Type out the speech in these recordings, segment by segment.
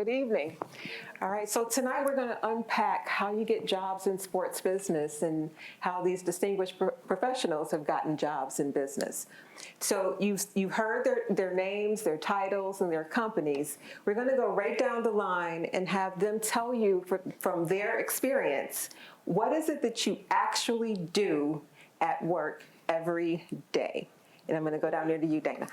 Good evening. All right, so tonight we're going to unpack how you get jobs in sports business and how these distinguished professionals have gotten jobs in business. So you've heard their names, their titles, and their companies. We're going to go right down the line and have them tell you from their experience, what is it that you actually do at work every day? And I'm going to go down there to you, Dana.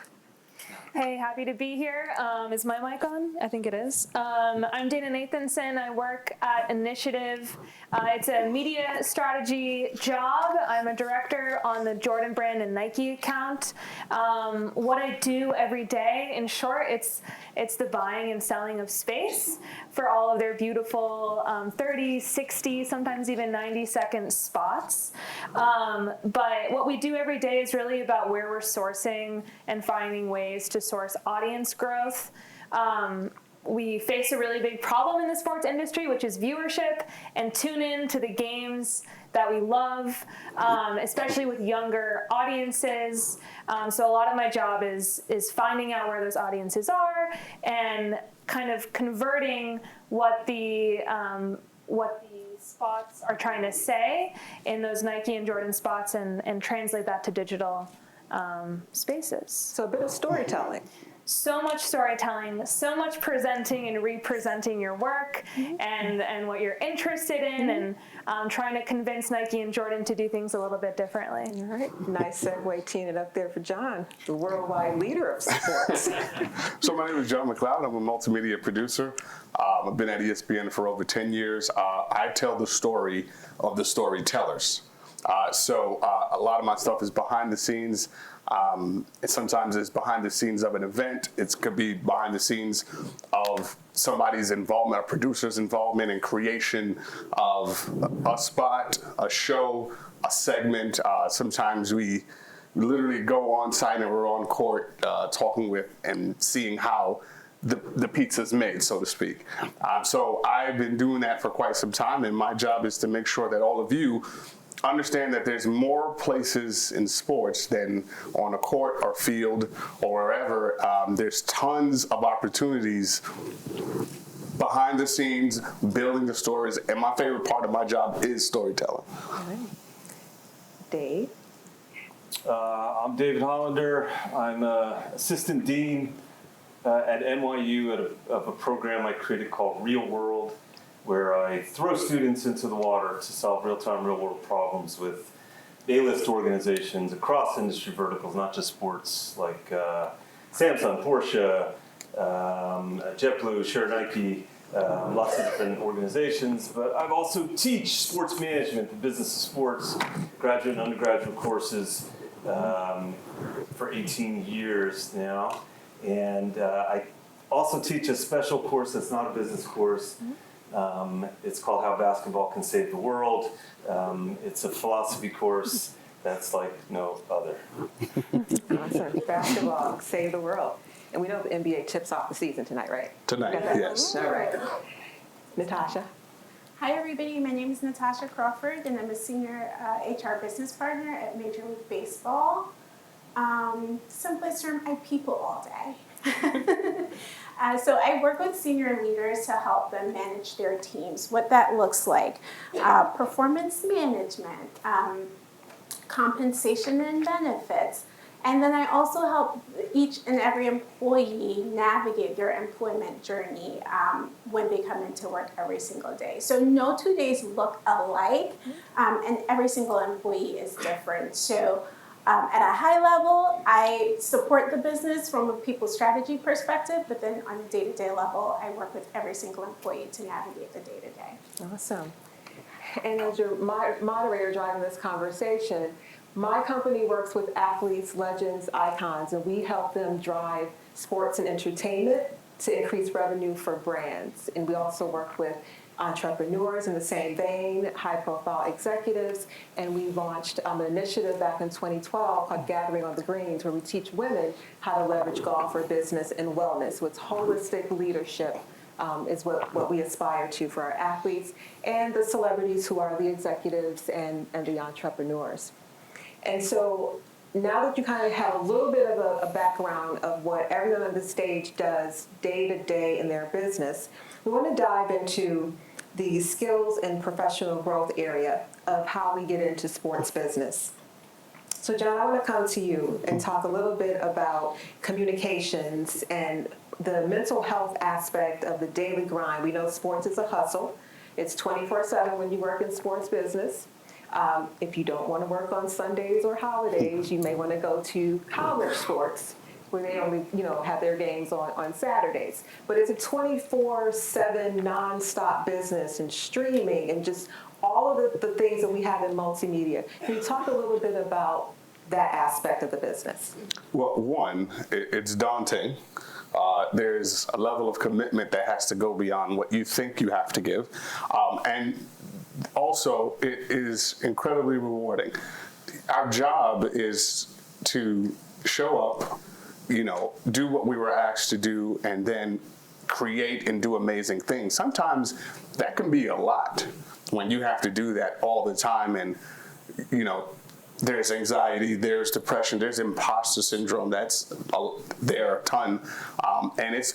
Hey, happy to be here. Is my mic on? I think it is. I'm Dana Nathanson. I work at Initiative. It's a media strategy job. I'm a director on the Jordan brand and Nike account. What I do every day, in short, it's the buying and selling of space for all of their beautiful 30, 60, sometimes even 90-second spots. But what we do every day is really about where we're sourcing and finding ways to source audience growth. We face a really big problem in the sports industry, which is viewership and tune in to the games that we love, especially with younger audiences. So a lot of my job is finding out where those audiences are and kind of converting what the spots are trying to say in those Nike and Jordan spots and translate that to digital spaces. So a bit of storytelling. So much storytelling, so much presenting and representing your work and what you're interested in, and trying to convince Nike and Jordan to do things a little bit differently. All right, nice segue, teeing it up there for John, the worldwide leader of sports. So my name is John McLeod. I'm a multimedia producer. I've been at ESPN for over 10 years. I tell the story of the storytellers. So a lot of my stuff is behind the scenes. Sometimes it's behind the scenes of an event. It could be behind the scenes of somebody's involvement, a producer's involvement in creation of a spot, a show, a segment. Sometimes we literally go on site and we're on court talking with and seeing how the pizza's made, so to speak. So I've been doing that for quite some time, and my job is to make sure that all of you understand that there's more places in sports than on a court or field or wherever. There's tons of opportunities behind the scenes, building the stories, and my favorite part of my job is storytelling. All right. Dave? I'm David Hollander. I'm assistant dean at NYU of a program I created called Real World, where I throw students into the water to solve real-time, real-world problems with A-list organizations across industry verticals, not just sports, like Samsung, Porsche, JetBlue, Share Nike, lots of different organizations. But I've also teach sports management, the business of sports, graduate and undergraduate courses for 18 years now. And I also teach a special course that's not a business course. It's called How Basketball Can Save the World. It's a philosophy course that's like no other. Awesome. Basketball, save the world. And we know the NBA tips off the season tonight, right? Tonight, yes. All right. Natasha? Hi, everybody. My name is Natasha Crawford, and I'm a senior HR business partner at Major League Baseball. Simplest term, I people all day. So I work with senior leaders to help them manage their teams, what that looks like, performance management, compensation and benefits. And then I also help each and every employee navigate their employment journey when they come into work every single day. So no 2 days look alike, and every single employee is different. So at a high level, I support the business from a people strategy perspective, but then on a day-to-day level, I work with every single employee to navigate the day-to-day. Awesome. And as your moderator driving this conversation, my company works with athletes, legends, icons, and we help them drive sports and entertainment to increase revenue for brands. And we also work with entrepreneurs in the same vein, high-profile executives, and we launched an initiative back in 2012 called Gathering on the Greens, where we teach women how to leverage golf for business and wellness. So it's holistic leadership is what we aspire to for our athletes and the celebrities who are the executives and the entrepreneurs. And so now that you kind of have a little bit of a background of what everyone on the stage does day to day in their business, we want to dive into the skills and professional growth area of how we get into sports business. So John, I want to come to you and talk a little bit about communications and the mental health aspect of the daily grind. We know sports is a hustle. It's 24/7 when you work in sports business. If you don't want to work on Sundays or holidays, you may want to go to college sports where they only, have their games on Saturdays. But it's a 24/7 nonstop business and streaming and just all of the things that we have in multimedia. Can you talk a little bit about that aspect of the business? Well, one, it's daunting. There's a level of commitment that has to go beyond what you think you have to give. And also, it is incredibly rewarding. Our job is to show up, do what we were asked to do, and then create and do amazing things. Sometimes that can be a lot when you have to do that all the time, and there's anxiety, there's depression, there's imposter syndrome. That's there a ton, and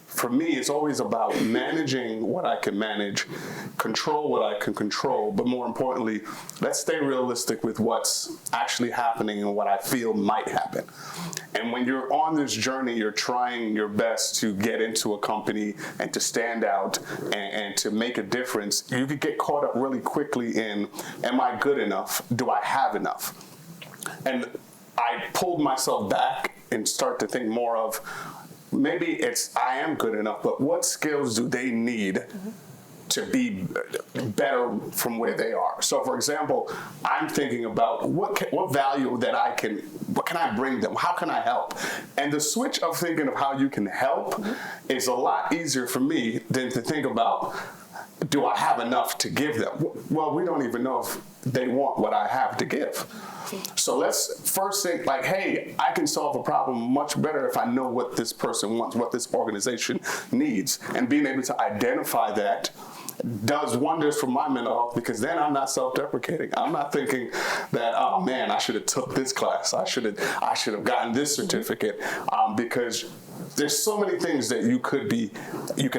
for me, it's always about managing what I can manage, control what I can control, but more importantly, let's stay realistic with what's actually happening and what I feel might happen. And when you're on this journey, you're trying your best to get into a company and to stand out and to make a difference. You could get caught up really quickly in, am I good enough? Do I have enough? And I pulled myself back and start to think more of, maybe it's I am good enough, but what skills do they need to be better from where they are? So, for example, I'm thinking about what value what can I bring them? How can I help? And the switch of thinking of how you can help is a lot easier for me than to think about, do I have enough to give them? Well, we don't even know if they want what I have to give. So let's first think like, hey, I can solve a problem much better if I know what this person wants, what this organization needs. And being able to identify that does wonders for my mental health, because then I'm not self-deprecating. I'm not thinking that, oh man, I should have took this class. I should have gotten this certificate, because there's so many things that you could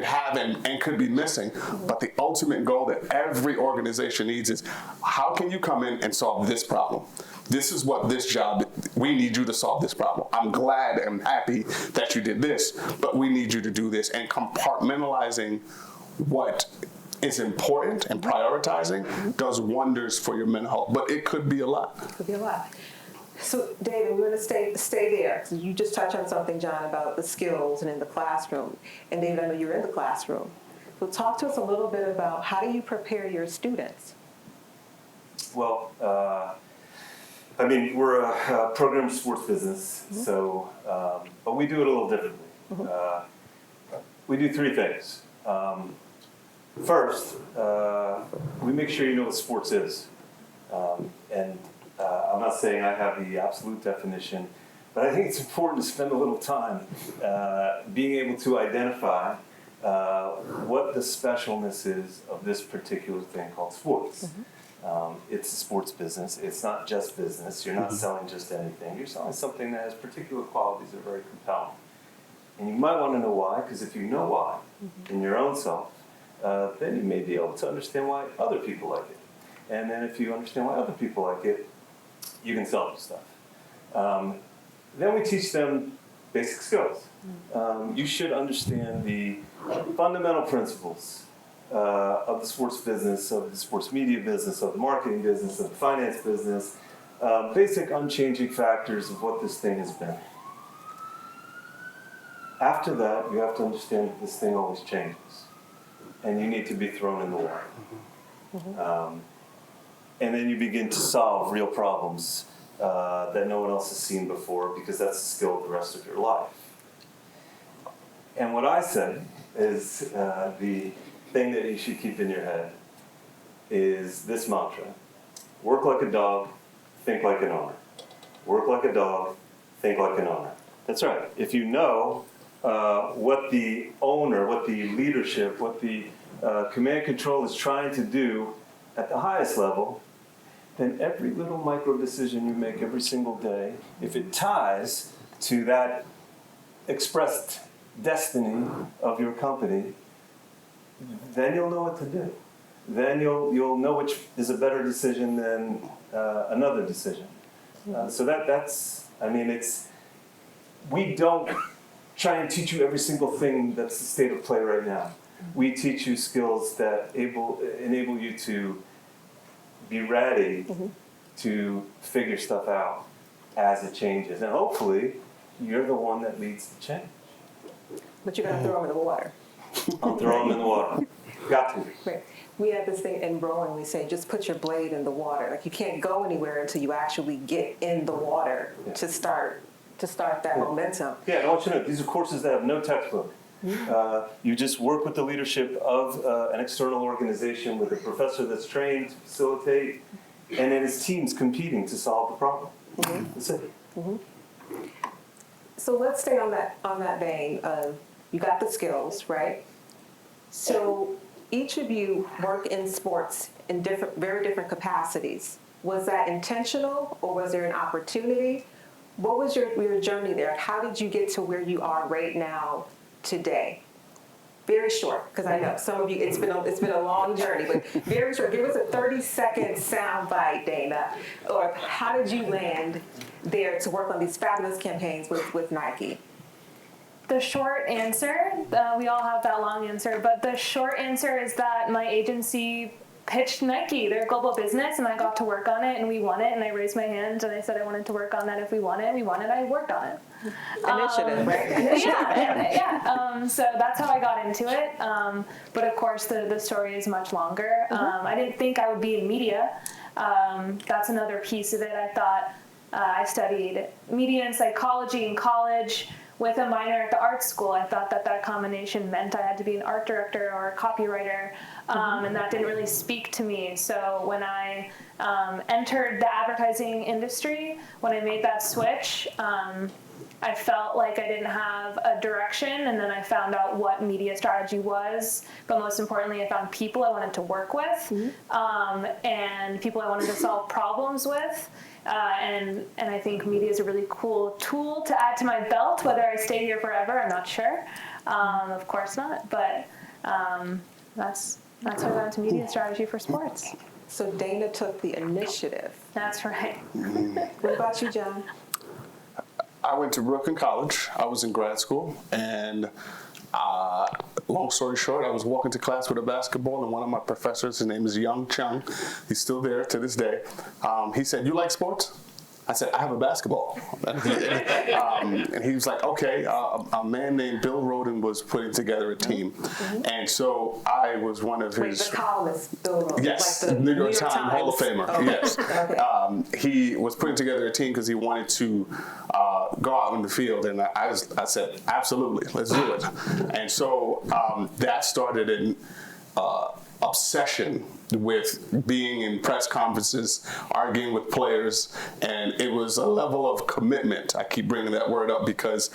have and could be missing. But the ultimate goal that every organization needs is, how can you come in and solve this problem? This is what this job, we need you to solve this problem. I'm glad and happy that you did this, but we need you to do this. And compartmentalizing what is important and prioritizing does wonders for your mental health. But it could be a lot. It could be a lot. So, David, we're going to stay there. So you just touched on something, John, about the skills and in the classroom. And David, I know you're in the classroom. So talk to us a little bit about how do you prepare your students? Well, we're a program sports business, so, but we do it a little differently. We do three things. First, we make sure you know what sports is. I'm not saying I have the absolute definition, but I think it's important to spend a little time being able to identify what the specialness is of this particular thing called sports. It's a sports business. It's not just business. You're not selling just anything. You're selling something that has particular qualities that are very compelling. And you might want to know why, because if you know why in your own self, then you may be able to understand why other people like it. And then if you understand why other people like it, you can sell them stuff. Then we teach them basic skills. You should understand the fundamental principles of the sports business, of the sports media business, of the marketing business, of the finance business, basic unchanging factors of what this thing has been. After that, you have to understand that this thing always changes, and you need to be thrown in the water. And then you begin to solve real problems that no one else has seen before, because that's a skill of the rest of your life. And what I say is the thing that you should keep in your head is this mantra: work like a dog, think like an owner. Work like a dog, think like an owner. That's right. If you know what the owner, what the leadership, what the command control is trying to do at the highest level, then every little micro decision you make every single day, if it ties to that expressed destiny of your company, then you'll know what to do. Then you'll know which is a better decision than another decision. So that's, I mean, we don't try and teach you every single thing that's the state of play right now. We teach you skills that enable you to be ready to figure stuff out as it changes. And hopefully, you're the one that leads the change. But you're going to throw them in the water. I'll throw them in the water. Got to. Right. We have this thing in rowing, we say, just put your blade in the water. Like, you can't go anywhere until you actually get in the water to start that momentum. Yeah, and I want you to know, these are courses that have no textbook. You just work with the leadership of an external organization with a professor that's trained to facilitate, and then his team's competing to solve the problem. That's it. So let's stay on that vein of, you got the skills, right? So each of you work in sports in very different capacities. Was that intentional, or was there an opportunity? What was your journey there? How did you get to where you are right now today? Very short, because I know some of you, it's been a long journey, but very short. Give us a 30-second sound bite, Dana, or how did you land there to work on these fabulous campaigns with Nike? The short answer, we all have that long answer, but the short answer is that my agency pitched Nike, their global business, and I got to work on it, and we won it, and I raised my hand, and I said I wanted to work on that if we won it, I worked on it. Initiative, right? So that's how I got into it, but of course the story is much longer. I didn't think I would be in media. That's another piece of it. I thought I studied media and psychology in college with a minor at the art school. I thought that combination meant I had to be an art director or a copywriter, and that didn't really speak to me. So when I entered the advertising industry, when I made that switch, I felt like I didn't have a direction, and then I found out what media strategy was, but most importantly, I found people I wanted to work with, and people I wanted to solve problems with. And I think media is a really cool tool to add to my belt. Whether I stay here forever, I'm not sure. Of course not. But that's how I got into media strategy for sports. So Dana took the initiative. That's right. What about you, John? I went to Brooklyn College. I was in grad school, and long story short, I was walking to class with a basketball, and one of my professors, his name is Young Chung, he's still there to this day, he said, "You like sports?" I said, "I have a basketball." And he was like, "Okay." A man named Bill Roden was putting together a team. And so I was one of his... The columnist, Bill Roden. Yes, like the New York Times Hall of Famer. Oh. Yes. Okay. He was putting together a team because he wanted to go out in the field. And I said, absolutely, let's do it. And so that started an obsession with being in press conferences, arguing with players, and it was a level of commitment. I keep bringing that word up because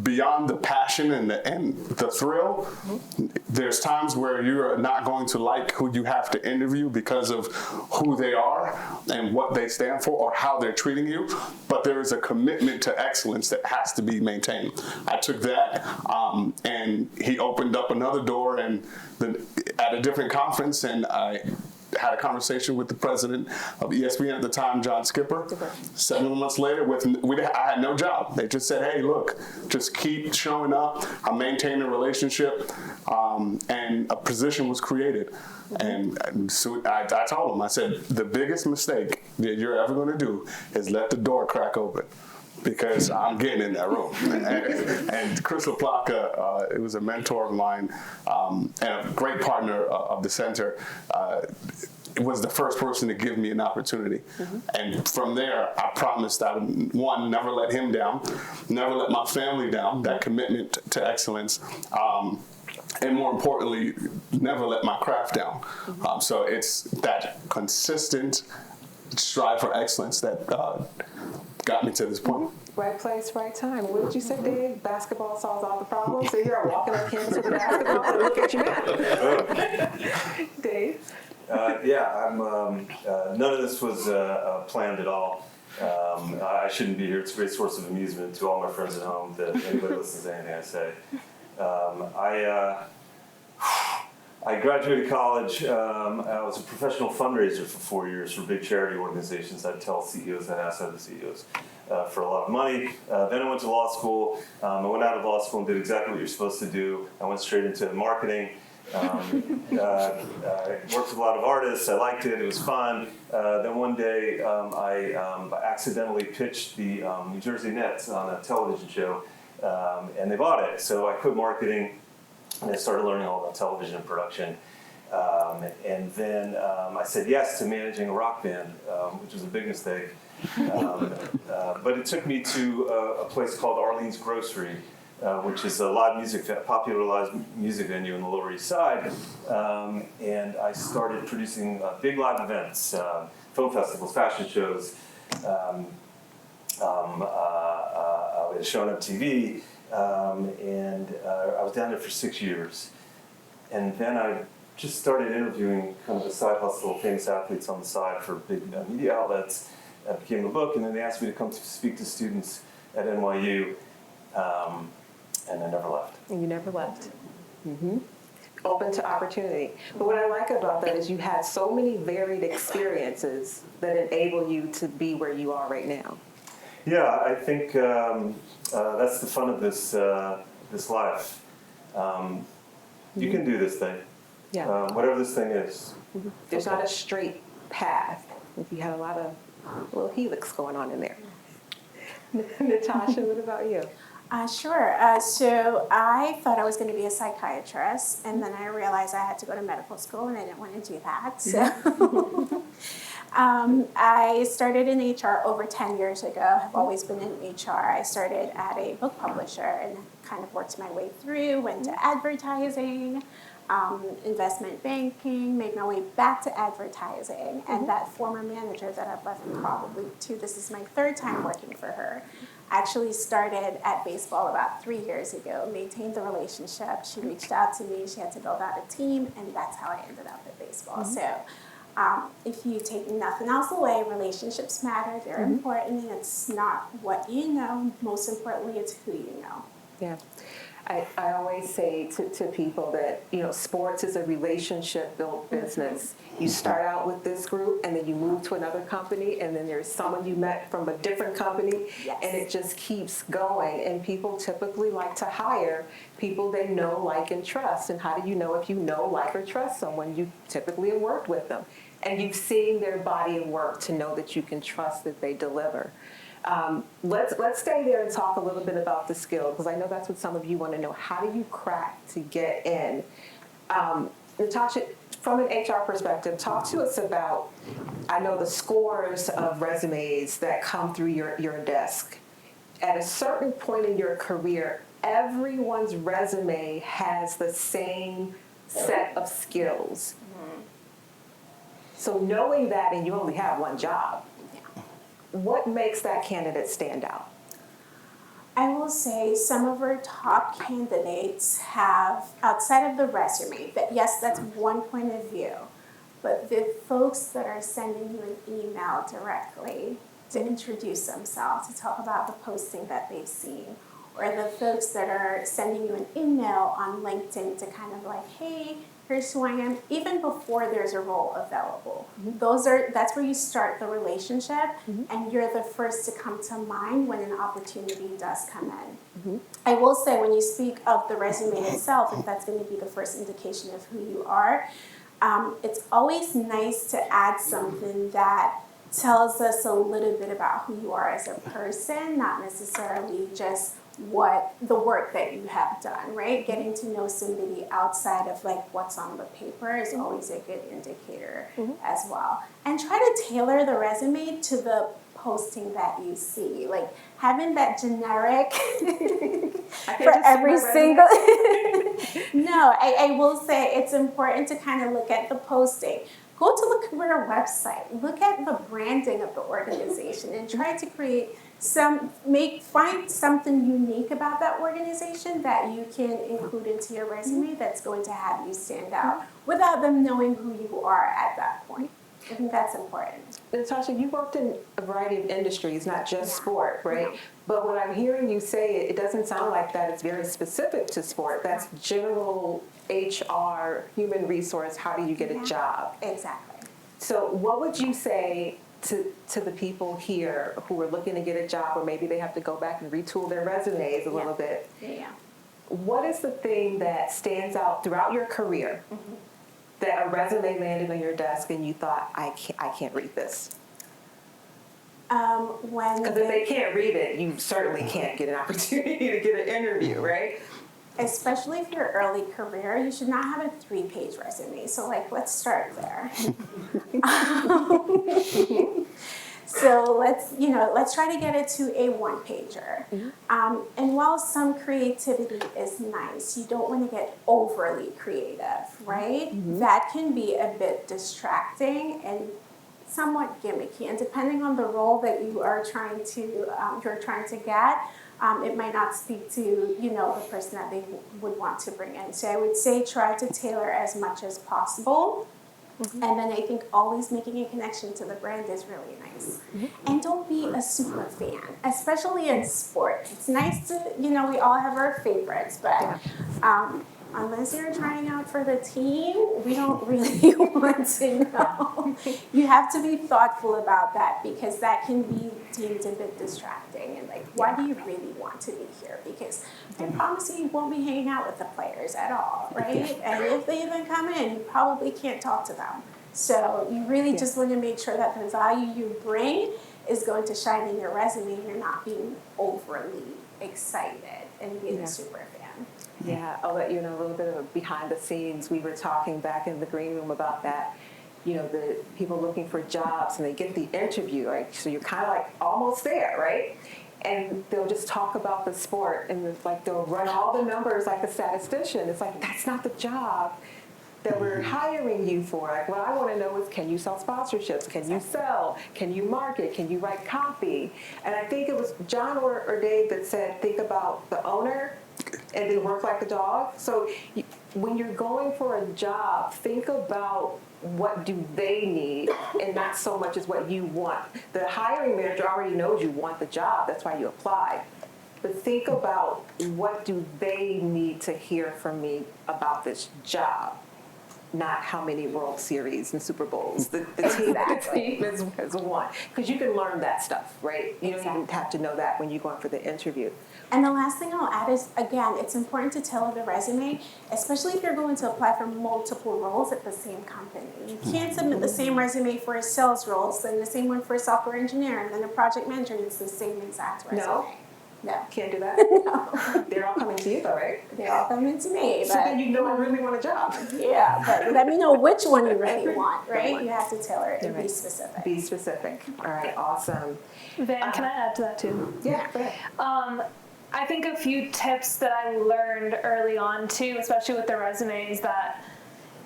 beyond the passion and the thrill, there's times where you're not going to like who you have to interview because of who they are and what they stand for or how they're treating you, but there is a commitment to excellence that has to be maintained. I took that, and he opened up another door and at a different conference, and I had a conversation with the president of ESPN at the time, John Skipper. 7 months later, I had no job. They just said, "Hey, look, just keep showing up." I maintained a relationship, and a position was created. And so I told him, I said, "The biggest mistake that you're ever going to do is let the door crack open, because I'm getting in that room." And Chris LaPlaca, it was a mentor of mine and a great partner of the center, was the first person to give me an opportunity. And from there, I promised I would, one, never let him down, never let my family down, that commitment to excellence, and more importantly, never let my craft down. So it's that consistent strive for excellence that got me to this point. Right place, right time. What did you say, Dave? Basketball solves all the problems? So here I'm walking on campus with a basketball, and look at you now. Dave? I'm. None of this was planned at all. I shouldn't be here. It's a great source of amusement to all my friends at home that anybody listens to anything I say. I graduated college. I was a professional fundraiser for 4 years for big charity organizations. I'd tell CEOs and ask other CEOs for a lot of money. Then I went to law school. I went out of law school and did exactly what you're supposed to do. I went straight into marketing. I worked with a lot of artists. I liked it. It was fun. Then one day I accidentally pitched the New Jersey Nets on a television show, and they bought it. So I quit marketing, and I started learning all about television production. And then I said yes to managing a rock band, which was a big mistake. But it took me to a place called Arlene's Grocery, which is a popular live music venue in the Lower East Side. And I started producing big live events, film festivals, fashion shows. I was shown on TV, and I was down there for 6 years. And then I just started interviewing kind of a side hustle, famous athletes on the side for big media outlets. It became a book, and then they asked me to come to speak to students at NYU. And I never left. And you never left. Mm-hmm. Open to opportunity. But what I like about that is you had so many varied experiences that enable you to be where you are right now. Yeah, I think that's the fun of this life. You can do this thing. Yeah. Whatever this thing is. Mm-hmm. There's not a straight path. You had a lot of little helix going on in there. Natasha, what about you? Sure. So I thought I was going to be a psychiatrist, and then I realized I had to go to medical school, and I didn't want to do that. So I started in HR over 10 years ago. I've always been in HR. I started at a book publisher and kind of worked my way through, went to advertising, investment banking, made my way back to advertising. And that former manager that I've left probably this is my third time working for her, actually started at baseball about 3 years ago, maintained the relationship. She reached out to me, she had to build out a team, and that's how I ended up at baseball. So if you take nothing else away, relationships matter, they're important, and it's not what you know, most importantly, it's who you know. Yeah. I always say to people that, sports is a relationship-built business. You start out with this group, and then you move to another company, and then there's someone you met from a different company, Yes. and it just keeps going. And people typically like to hire people they know, like, and trust. And how do you know if you know, like, or trust someone? You typically have worked with them, and you've seen their body of work to know that you can trust that they deliver. Let's stay there and talk a little bit about the skill, because I know that's what some of you want to know. How do you crack to get in? Natasha, from an HR perspective, talk to us about, I know the scores of resumes that come through your desk. At a certain point in your career, everyone's resume has the same set of skills. So knowing that, and you only have one job, what makes that candidate stand out? I will say some of our top candidates have, outside of the resume, that yes, that's one point of view, but the folks that are sending you an email directly to introduce themselves, to talk about the posting that they've seen, or the folks that are sending you an email on LinkedIn to kind of like, hey, here's who I am, even before there's a role available. That's where you start the relationship, and you're the first to come to mind when an opportunity does come in. I will say, when you speak of the resume itself, if that's going to be the first indication of who you are, it's always nice to add something that tells us a little bit about who you are as a person, not necessarily just what the work that you have done, right? Getting to know somebody outside of like what's on the paper is always a good indicator as well. And try to tailor the resume to the posting that you see. Like having that generic for every single. No, I will say it's important to kind of look at the posting. Go to the career website, look at the branding of the organization, and try to create find something unique about that organization that you can include into your resume that's going to have you stand out without them knowing who you are at that point. I think that's important. Natasha, you worked in a variety of industries, not just sport, right? But when I'm hearing you say it, it doesn't sound like that it's very specific to sport. That's general HR, human resource, how do you get a job? Exactly. So what would you say to the people here who are looking to get a job, or maybe they have to go back and retool their resumes a little bit? Yeah. What is the thing that stands out throughout your career that a resume landed on your desk and you thought, I can't read this? Because if they can't read it, you certainly can't get an opportunity to get an interview, right? Especially if you're early career, you should not have a 3-page resume. So let's start there. So let's try to get it to a 1-pager. And while some creativity is nice, you don't want to get overly creative, right? That can be a bit distracting and somewhat gimmicky. And depending on the role that you are trying to get, it might not speak to the person that they would want to bring in. So I would say try to tailor as much as possible. And then I think always making a connection to the brand is really nice. And don't be a super fan, especially in sports. It's nice to, we all have our favorites, but unless you're trying out for the team, we don't really want to know. You have to be thoughtful about that because that can be deemed a bit distracting. And why do you really want to be here? Because I promise you won't be hanging out with the players at all, right? And if they even come in, you probably can't talk to them. So you really just want to make sure that the value you bring is going to shine in your resume and you're not being overly excited and being a super fan. Yeah, I'll let you know a little bit of behind the scenes. We were talking back in the green room about that. The people looking for jobs and they get the interview, right? So you're kind of almost there, right? And they'll just talk about the sport and they'll run all the numbers like a statistician. It's that's not the job that we're hiring you for. What I want to know is, can you sell sponsorships? Can you sell? Can you market? Can you write copy? And I think it was John or Dave that said, think about the owner and then work like a dog. So when you're going for a job, think about what do they need and not so much as what you want. The hiring manager already knows you want the job. That's why you apply. But think about what do they need to hear from me about this job, not how many World Series and Super Bowls the team is won. Because you can learn that stuff, right? You don't even have to know that when you're going for the interview. And the last thing I'll add is, again, it's important to tailor the resume, especially if you're going to apply for multiple roles at the same company. You can't submit the same resume for a sales role, then the same one for a software engineer, and then a project manager, and it's the same exact resume. No. Can't do that? No. They're all coming to you, though, right? They're all coming to me. So then you know I really want a job. Yeah, but let me know which one you really want, right? You have to tailor it and be specific. Be specific. All right, awesome. Van, can I add to that too? Yeah, go ahead. I think a few tips that I learned early on too, especially with the resumes, that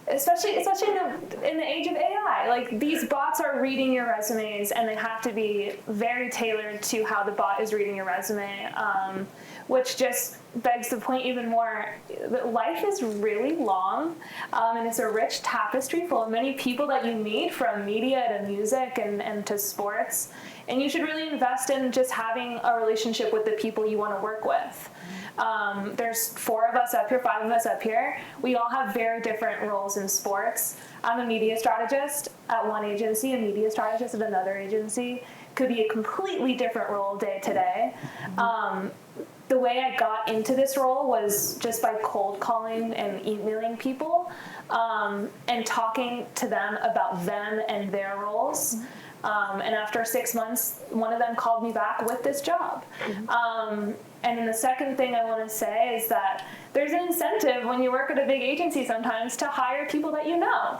especially in the age of AI, these bots are reading your resumes and they have to be very tailored to how the bot is reading your resume, which just begs the point even more that life is really long, and it's a rich tapestry full of many people that you meet, from media to music and to sports. And you should really invest in just having a relationship with the people you want to work with. There's 4 of us up here, 5 of us up here. We all have very different roles in sports. I'm a media strategist at one agency, a media strategist at another agency. Could be a completely different role day to day. The way I got into this role was just by cold calling and emailing people, and talking to them about them and their roles. And after 6 months, one of them called me back with this job. And then the second thing I want to say is that there's an incentive when you work at a big agency sometimes to hire people that you know.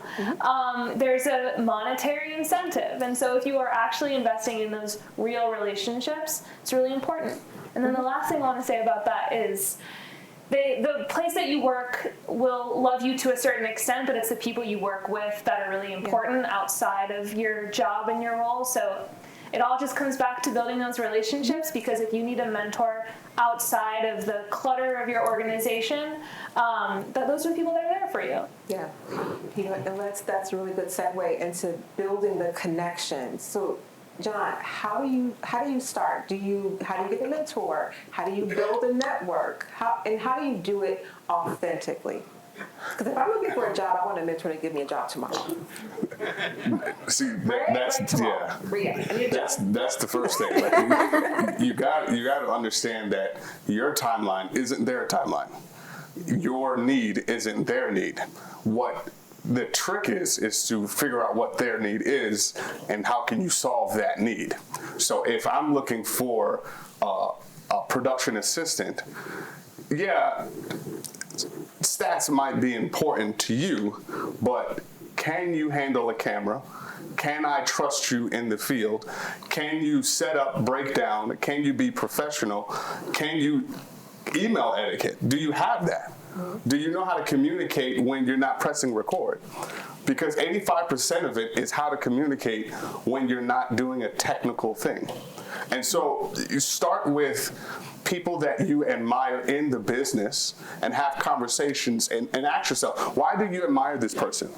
There's a monetary incentive. And so if you are actually investing in those real relationships, it's really important. And then the last thing I want to say about that is the place that you work will love you to a certain extent, but it's the people you work with that are really important outside of your job and your role. So it all just comes back to building those relationships, because if you need a mentor outside of the clutter of your organization, that those are people that are there for you. Yeah, and that's a really good segue into building the connection. So, John, how do you start? How do you get a mentor? How do you build a network? How do you do it authentically? Because if I'm looking for a job, I want a mentor to give me a job tomorrow. See, That's the first thing. Like, you got to understand that your timeline isn't their timeline. Your need isn't their need. What the trick is to figure out what their need is and how can you solve that need. So if I'm looking for a production assistant, yeah, stats might be important to you, but can you handle a camera? Can I trust you in the field? Can you set up breakdown? Can you be professional? Can you email etiquette? Do you have that? Do you know how to communicate when you're not pressing record? Because 85% of it is how to communicate when you're not doing a technical thing. And so you start with people that you admire in the business and have conversations and ask yourself, why do you admire this person?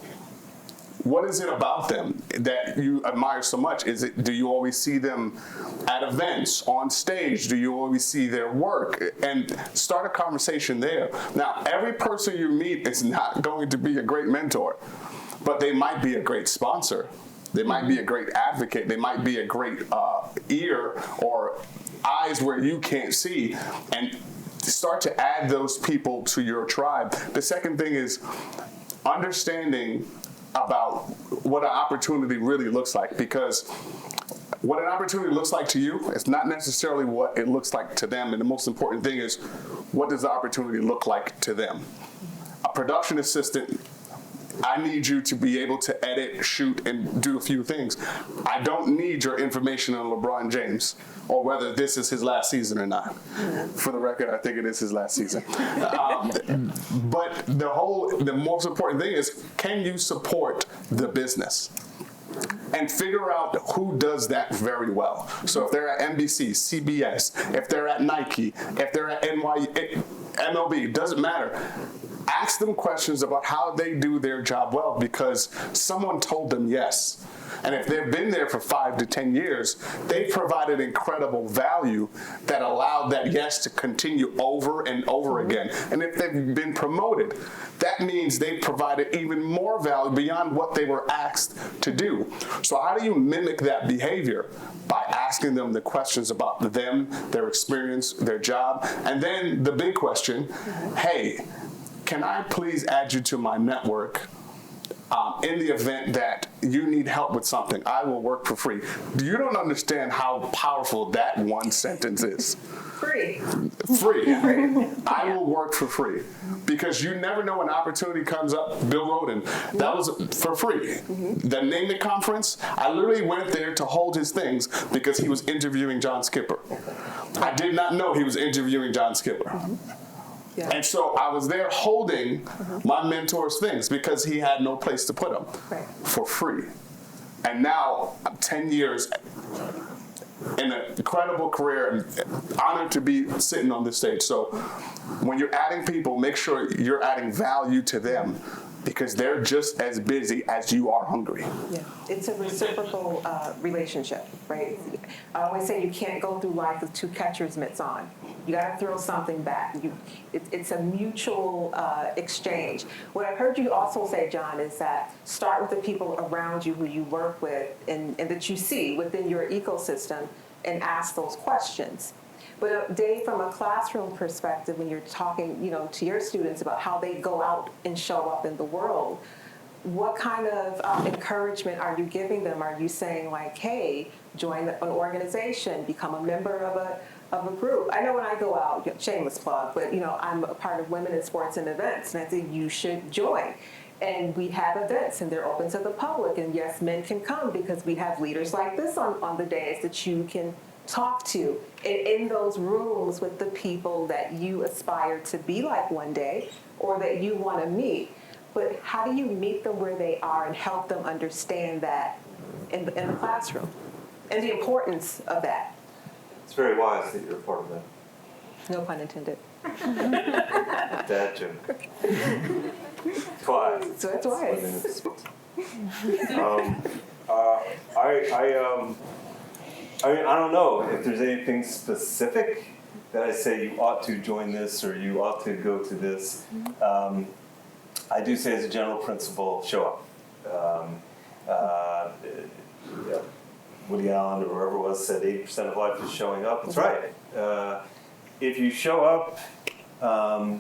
What is it about them that you admire so much? Do you always see them at events, on stage? Do you always see their work? And start a conversation there. Now, every person you meet is not going to be a great mentor, but they might be a great sponsor. They might be a great advocate. They might be a great ear or eyes where you can't see, and start to add those people to your tribe. The second thing is understanding about what an opportunity really looks like, because what an opportunity looks like to you is not necessarily what it looks like to them, and the most important thing is, what does the opportunity look like to them? A production assistant, I need you to be able to edit, shoot, and do a few things. I don't need your information on LeBron James or whether this is his last season or not. For the record, I think it is his last season. But the most important thing is, can you support the business? And figure out who does that very well. So if they're at NBC, CBS, if they're at Nike, if they're at NYU, MLB, doesn't matter. Ask them questions about how they do their job well, because someone told them yes. And if they've been there for 5 to 10 years, they've provided incredible value that allowed that yes to continue over and over again. And if they've been promoted, that means they've provided even more value beyond what they were asked to do. So how do you mimic that behavior? By asking them the questions about them, their experience, their job. And then the big question, hey, can I please add you to my network? In the event that you need help with something, I will work for free. You don't understand how powerful that one sentence is. Free. Free. I will work for free. Because you never know when an opportunity comes up. Bill Roden, that was for free. The Name It conference, I literally went there to hold his things because he was interviewing John Skipper. I did not know he was interviewing John Skipper. Yeah. And so I was there holding my mentor's things because he had no place to put them for free. And now I'm 10 years in an incredible career and honored to be sitting on this stage. So when you're adding people, make sure you're adding value to them, because they're just as busy as you are hungry. Yeah, it's a reciprocal relationship, right? I always say you can't go through life with two catcher's mitts on. You got to throw something back. It's a mutual exchange. What I've heard you also say, John, is that start with the people around you who you work with and that you see within your ecosystem and ask those questions. But Dave, from a classroom perspective, when you're talking, to your students about how they go out and show up in the world, what kind of encouragement are you giving them? Are you saying like, hey, join an organization, become a member of a group? I know when I go out, shameless plug, but I'm a part of Women in Sports and Events, and I think you should join. And we have events, and they're open to the public. And yes, men can come because we have leaders like this on the days that you can talk to, and in those rooms with the people that you aspire to be like one day or that you want to meet. But how do you meet them where they are and help them understand that in the classroom? and the importance of that. It's very wise that you're a part of that. No pun intended. Dad joke. Twice. So that's wise. I mean, I don't know if there's anything specific that I say you ought to join this or you ought to go to this. I do say as a general principle, show up. Woody Allen or whoever it was said 80% of life is showing up. That's right. If you show up, I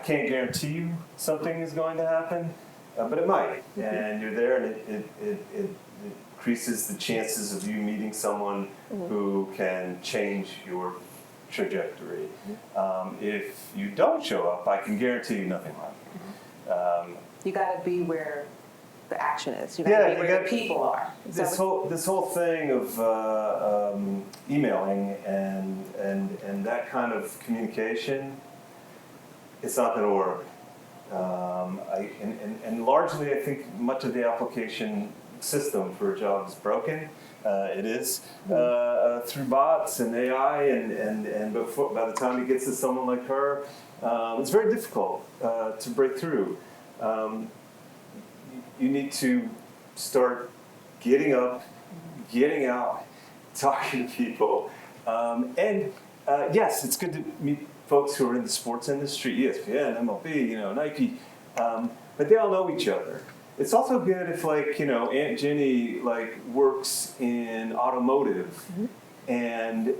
can't guarantee you something is going to happen, but it might. And you're there, and it increases the chances of you meeting someone who can change your trajectory. If you don't show up, I can guarantee you nothing will happen. You got to be where the action is. You got to be where the people are. This whole thing of emailing and that kind of communication, it's not going to work. And largely, I think much of the application system for a job is broken. It is through bots and AI, and by the time it gets to someone like her, it's very difficult to break through. You need to start getting up, getting out, talking to people, and yes, it's good to meet folks who are in the sports industry, ESPN, MLB, Nike, but they all know each other. It's also good if, Aunt Jenny, works in automotive, and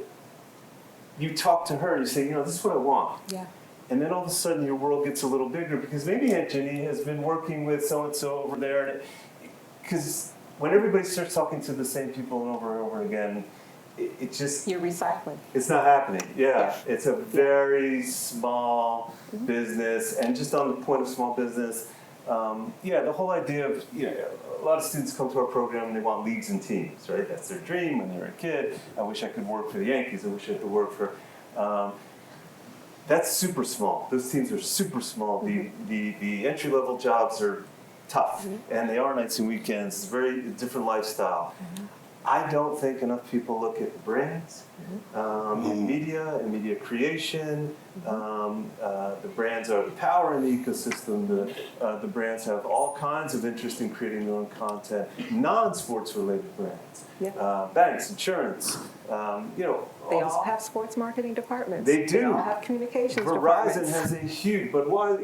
you talk to her and you say, this is what I want. Yeah. And then all of a sudden your world gets a little bigger because maybe Aunt Jenny has been working with so-and-so over there. Because when everybody starts talking to the same people over and over again, it just... You're recycling. It's not happening. Yeah. It's a very small business. And just on the point of small business, the whole idea of, a lot of students come to our program and they want leagues and teams, right? That's their dream when they're a kid. I wish I could work for the Yankees. I wish I could work for... That's super small. Those teams are super small. The entry-level jobs are tough, and they are nights and weekends. It's a very different lifestyle. I don't think enough people look at brands in media and media creation. The brands are the power in the ecosystem. The brands have all kinds of interest in creating their own content. Non-sports related brands, banks, insurance. They all have sports marketing departments. They do. They all have communications departments. Verizon departments. has a huge, but why?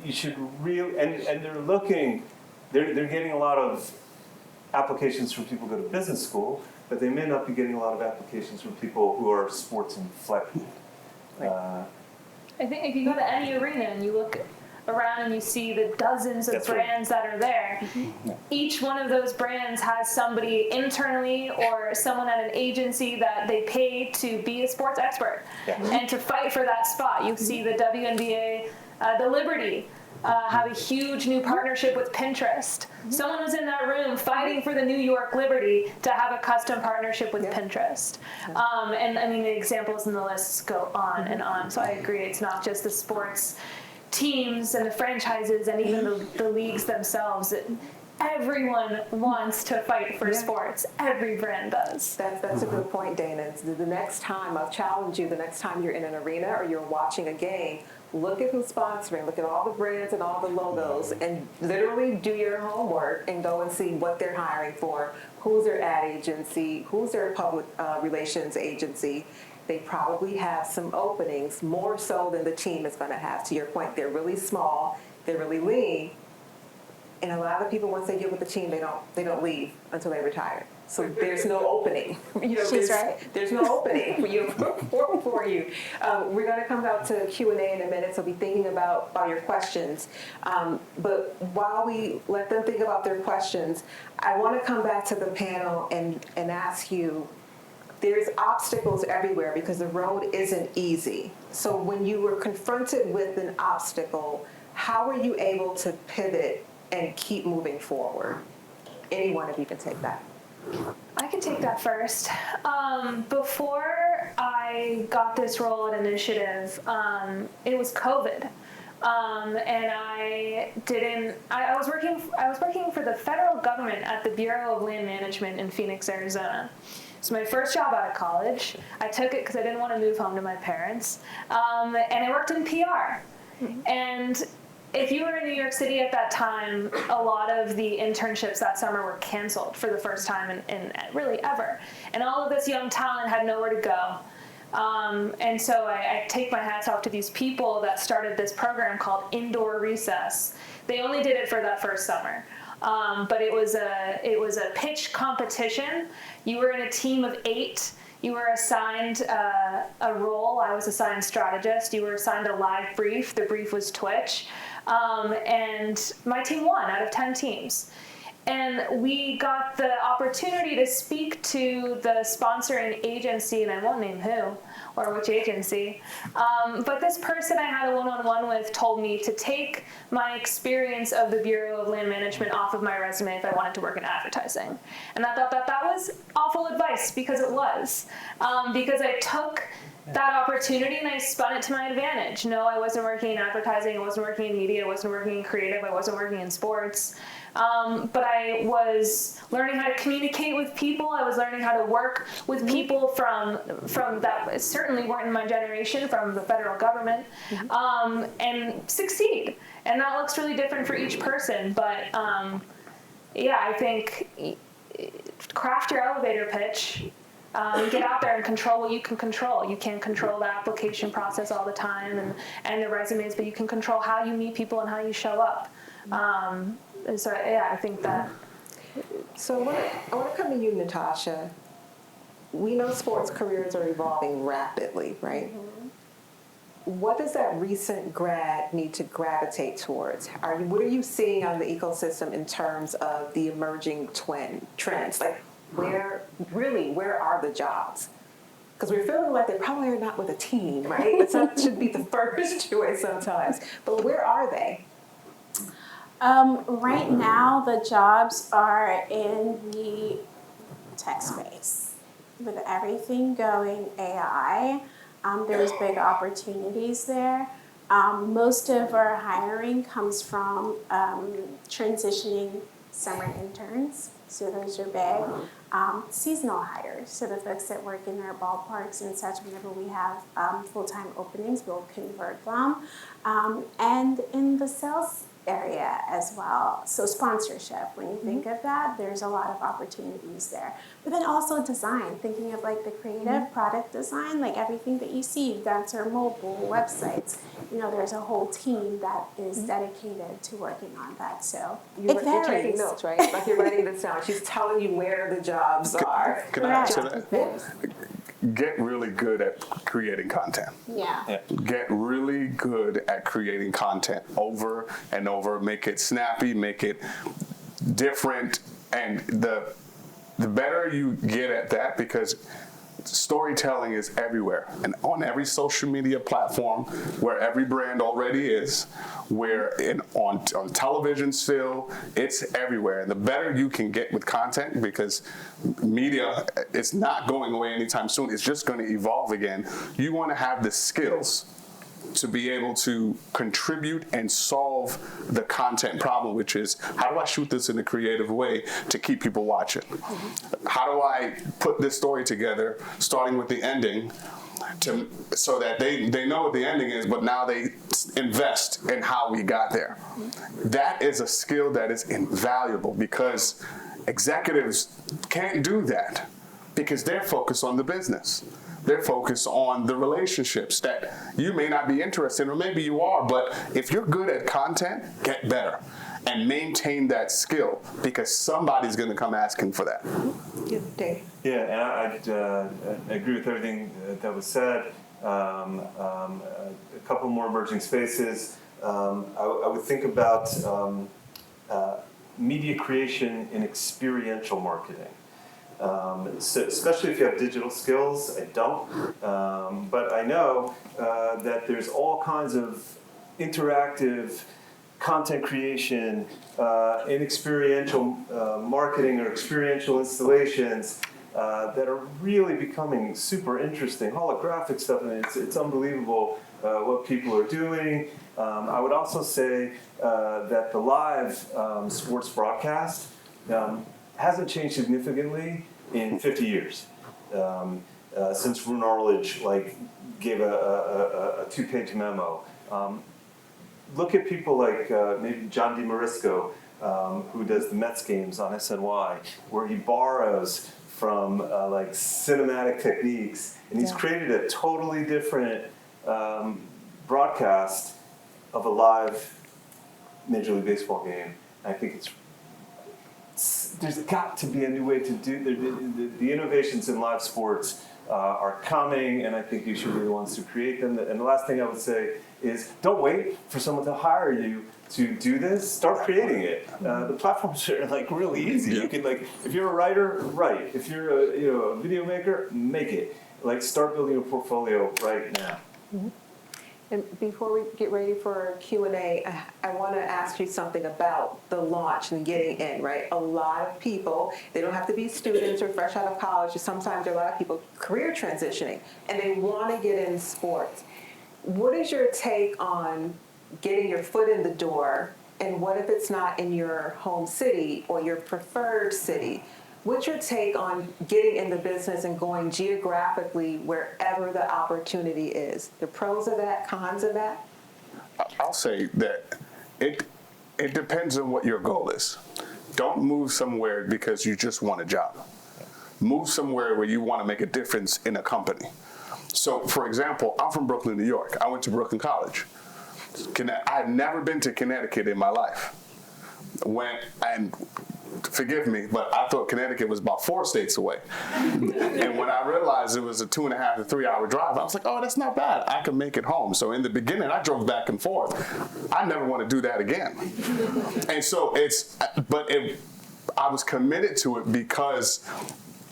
You should really, and they're looking. They're getting a lot of applications from people who go to business school, but they may not be getting a lot of applications from people who are sports inflected. I think if you go to any arena and you look around and you see the dozens of brands that are there, each one of those brands has somebody internally or someone at an agency that they pay to be a sports expert and to fight for that spot. You see the WNBA, the Liberty, have a huge new partnership with Pinterest. Someone was in that room fighting for the New York Liberty to have a custom partnership with Pinterest. And I mean, the examples and the lists go on and on. So I agree, it's not just the sports teams and the franchises and even the leagues themselves. Everyone wants to fight for sports. Every brand does. That's a good point, Dana. The next time, I'll challenge you, the next time you're in an arena or you're watching a game, look at who's sponsoring, look at all the brands and all the logos, and literally do your homework and go and see what they're hiring for, who's their ad agency, who's their public relations agency. They probably have some openings, more so than the team is going to have. To your point, they're really small, they're really lean, and a lot of people, once they get with the team, they don't leave until they retire. So there's no opening. She's right. There's no opening for you. We're going to come out to Q&A in a minute, so be thinking about your questions. But while we let them think about their questions, I want to come back to the panel and ask you, there's obstacles everywhere because the road isn't easy. So when you were confronted with an obstacle, how were you able to pivot and keep moving forward? Any one of you can take that. I can take that first. Before I got this role at Initiative, it was COVID. and I was working for the federal government at the Bureau of Land Management in Phoenix, Arizona. It's my first job out of college. I took it because I didn't want to move home to my parents, and I worked in PR. And if you were in New York City at that time, a lot of the internships that summer were canceled for the first time in really ever. And all of this young talent had nowhere to go. And so I take my hats off to these people that started this program called Indoor Recess. They only did it for that first summer. But it was a pitch competition. You were in a team of 8. You were assigned a role. I was assigned strategist. You were assigned a live brief. The brief was Twitch. And my team won out of 10 teams. And we got the opportunity to speak to the sponsoring agency, and I won't name who or which agency, but this person I had a one-on-one with told me to take my experience of the Bureau of Land Management off of my resume if I wanted to work in advertising. And I thought that was awful advice, because it was. Because I took that opportunity and I spun it to my advantage. No, I wasn't working in advertising, I wasn't working in media, I wasn't working in creative, I wasn't working in sports. But I was learning how to communicate with people. I was learning how to work with people from that certainly weren't in my generation, from the federal government, and succeed. And that looks really different for each person. But yeah, I think craft your elevator pitch. Get out there and control what you can control. You can't control the application process all the time and the resumes, but you can control how you meet people and how you show up. So yeah, I think that. So I want to come to you, Natasha. We know sports careers are evolving rapidly, right? What does that recent grad need to gravitate towards? What are you seeing on the ecosystem in terms of the emerging trends? Like, where are the jobs? Because we're feeling like they probably are not with a team, right? That should be the first choice sometimes. But where are they? Right now, the jobs are in the tech space. With everything going AI, there's big opportunities there. Most of our hiring comes from transitioning summer interns. So those are big. Seasonal hires, so the folks that work in our ballparks and such, whenever we have full-time openings, we'll convert them. And in the sales area as well. So sponsorship, when you think of that, there's a lot of opportunities there. But then also design, thinking of like the creative product design, like everything that you see, that's our mobile websites. There's a whole team that is dedicated to working on that. So it varies. You're taking notes, right? Like you're writing this down. She's telling you where the jobs are. Can I answer that? Get really good at creating content. Yeah. Get really good at creating content over and over. Make it snappy, make it different, and the better you get at that, because storytelling is everywhere and on every social media platform, where every brand already is, on television still, it's everywhere. And the better you can get with content, because media, it's not going away anytime soon, it's just going to evolve again. You want to have the skills to be able to contribute and solve the content problem, which is, how do I shoot this in a creative way to keep people watching? How do I put this story together, starting with the ending, so that they know what the ending is, but now they invest in how we got there. That is a skill that is invaluable, because executives can't do that, because they're focused on the business. They're focused on the relationships that you may not be interested in, or maybe you are, but if you're good at content, get better and maintain that skill, because somebody's going to come asking for that. Dave. Yeah, and I agree with everything that was said. A couple more emerging spaces. I would think about media creation in experiential marketing. So especially if you have digital skills. I don't, but I know that there's all kinds of interactive content creation in experiential marketing or experiential installations that are really becoming super interesting. Holographic stuff, and it's unbelievable what people are doing. I would also say that the live sports broadcast hasn't changed significantly in 50 years. Since Roone Arledge gave a 2-page memo. Look at people like maybe John DeMarisco, who does the Mets games on SNY, where he borrows from cinematic techniques, and he's created a totally different broadcast of a live Major League Baseball game. I think there's got to be a new way to do the innovations in live sports are coming, and I think you should be the ones to create them. And the last thing I would say is don't wait for someone to hire you to do this. Start creating it. The platforms are really easy. You can if you're a writer, write. If you're a video maker, make it. Start building a portfolio right now. Mm-hmm. And before we get ready for Q&A, I want to ask you something about the launch and getting in, right? A lot of people, they don't have to be students or fresh out of college, sometimes there are a lot of people career transitioning, and they want to get in sports. What is your take on getting your foot in the door, and what if it's not in your home city or your preferred city? What's your take on getting in the business and going geographically wherever the opportunity is? The pros of that, cons of that? I'll say that it depends on what your goal is. Don't move somewhere because you just want a job. Move somewhere where you want to make a difference in a company. So, for example, I'm from Brooklyn, New York. I went to Brooklyn College. I had never been to Connecticut in my life. Forgive me, but I thought Connecticut was about 4 states away. And when I realized it was a 2.5 to 3 hour drive, I was like, oh, that's not bad. I can make it home. So in the beginning, I drove back and forth. I never want to do that again. And so I was committed to it because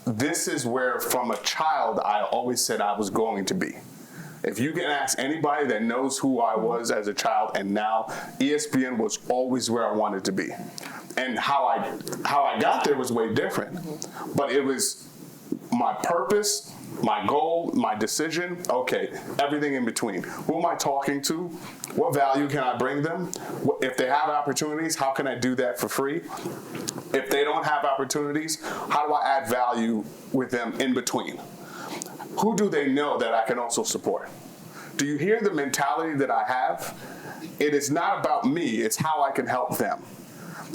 this is where, from a child, I always said I was going to be. If you can ask anybody that knows who I was as a child and now, ESPN was always where I wanted to be. And how I got there was way different. But it was my purpose, my goal, my decision, everything in between. Who am I talking to? What value can I bring them? If they have opportunities, how can I do that for free? If they don't have opportunities, how do I add value with them in between? Who do they know that I can also support? Do you hear the mentality that I have? It is not about me, it's how I can help them.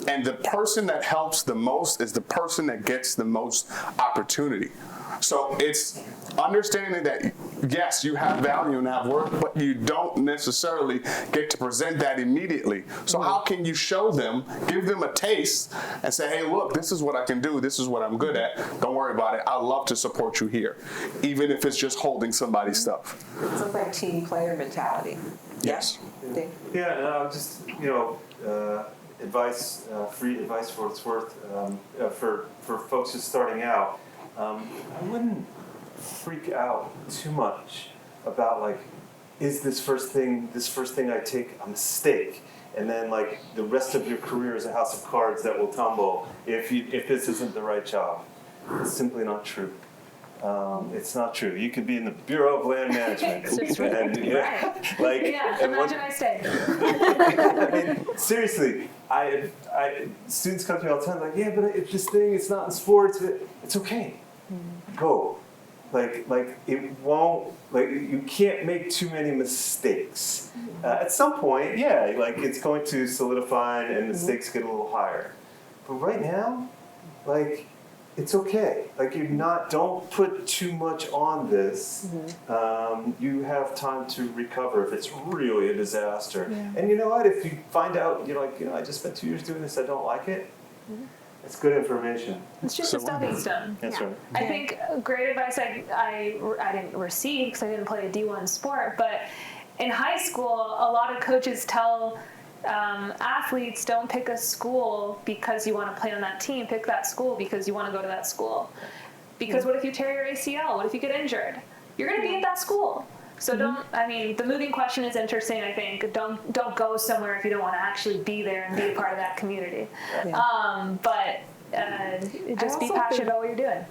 And the person that helps the most is the person that gets the most opportunity. So it's understanding that, yes, you have value and have worth, but you don't necessarily get to present that immediately. So how can you show them, give them a taste, and say, hey, look, this is what I can do. This is what I'm good at. Don't worry about it. I'd love to support you here, even if it's just holding somebody's stuff. It's like team player mentality. Yes. Yeah, just, advice, free advice for what it's worth, for folks just starting out. I wouldn't freak out too much about is this first thing I take a mistake, and then the rest of your career is a house of cards that will tumble if this isn't the right job. It's simply not true. It's not true. You could be in the Bureau of Land Management. Imagine I stayed. I mean, seriously, students come to me all the time but if this thing, it's not in sports, it's okay. Go. It won't, you can't make too many mistakes. At some point, it's going to solidify and the stakes get a little higher. But right now, it's okay. Don't put too much on this. You have time to recover if it's really a disaster. Yeah. And you know what? If you find out, I just spent 2 years doing this, I don't like it. It's good information. It's just a stepping stone. That's right. I think great advice I didn't receive because I didn't play a D1 sport, but in high school, a lot of coaches tell athletes, don't pick a school because you want to play on that team. Pick that school because you want to go to that school. Because what if you tear your ACL? What if you get injured? You're going to be at that school. So the moving question is interesting, I think. Don't go somewhere if you don't want to actually be there and be a part of that community. Yeah. Just be passionate about what you're doing.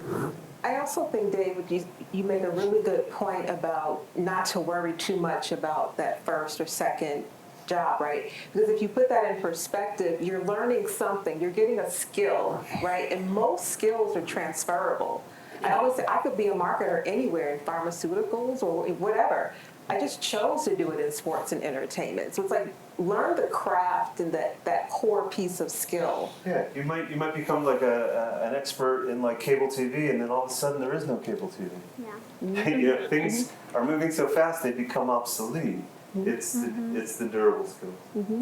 I also think, David, you make a really good point about not to worry too much about that first or second job, right? Because if you put that in perspective, you're learning something, you're getting a skill, right? And most skills are transferable. I always say I could be a marketer anywhere in pharmaceuticals or whatever. I just chose to do it in sports and entertainment. So it's like learn the craft and that core piece of skill. Yeah, you might become like an expert in like cable TV, and then all of a sudden there is no cable TV. Yeah. You know, things are moving so fast they become obsolete. It's the durable skills.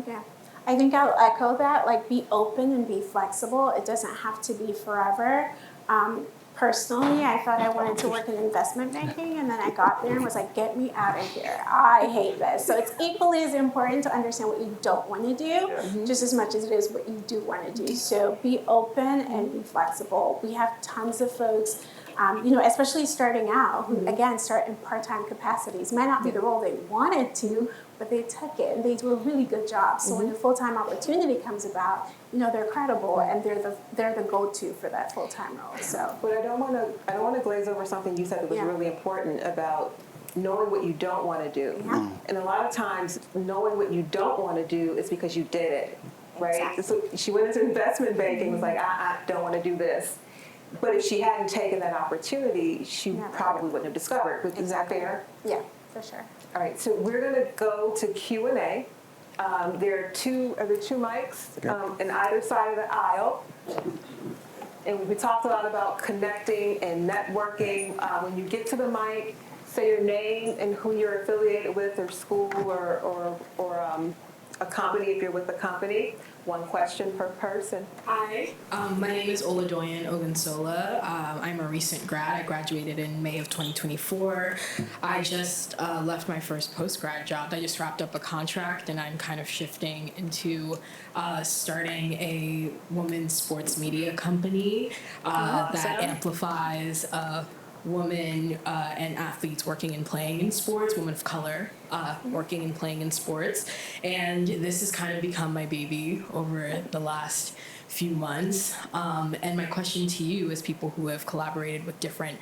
Yeah. I think I'll echo that. Like, be open and be flexible. It doesn't have to be forever. Personally, I thought I wanted to work in investment banking, and then I got there and was like, get me out of here. I hate this. So it's equally as important to understand what you don't want to do, just as much as it is what you do want to do. So be open and be flexible. We have tons of folks, especially starting out, who, again, start in part-time capacities. Might not be the role they wanted to, but they took it, and they do a really good job. So when a full-time opportunity comes about, they're credible, and they're the go-to for that full-time role. So, but I don't want to glaze over something you said that was really important about knowing what you don't want to do. Yeah. And a lot of times, knowing what you don't want to do is because you did it, right? Exactly. So she went into investment banking, was like, I don't want to do this. But if she hadn't taken that opportunity, she probably wouldn't have discovered. Is that fair? Yeah, for sure. All right, so we're going to go to Q&A. There are two mics on either side of the aisle. And we talked a lot about connecting and networking. When you get to the mic, say your name and who you're affiliated with, or school, or a company if you're with a company. One question per person. Hi, my name is Oladoyan Ogunsola. I'm a recent grad. I graduated in May of 2024. I just left my first post-grad job. I just wrapped up a contract, and I'm kind of shifting into starting a women's sports media company that amplifies women and athletes working and playing in sports, women of color working and playing in sports. And this has kind of become my baby over the last few months. And my question to you, as people who have collaborated with different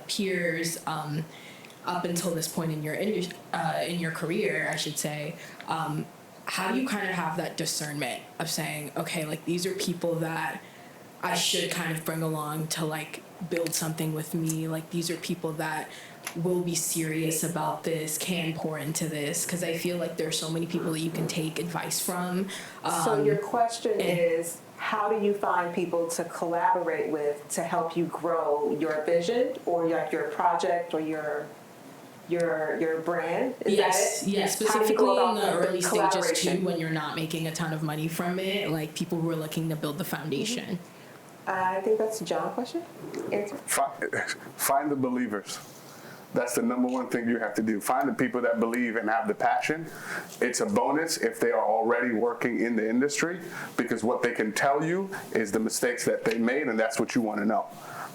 peers up until this point in your career, I should say, how do you kind of have that discernment of saying, okay, like these are people that I should kind of bring along to like build something with me, like these are people that will be serious about this, can pour into this, because I feel like there's so many people that you can take advice from. So your question is, how do you find people to collaborate with to help you grow your vision or your project or your brand? Is that it? Yes, specifically in the early stages too, when you're not making a ton of money from it, like people who are looking to build the foundation. I think that's a John question. Answer. Find the believers. That's the number one thing you have to do. Find the people that believe and have the passion. It's a bonus if they are already working in the industry, because what they can tell you is the mistakes that they made, and that's what you want to know.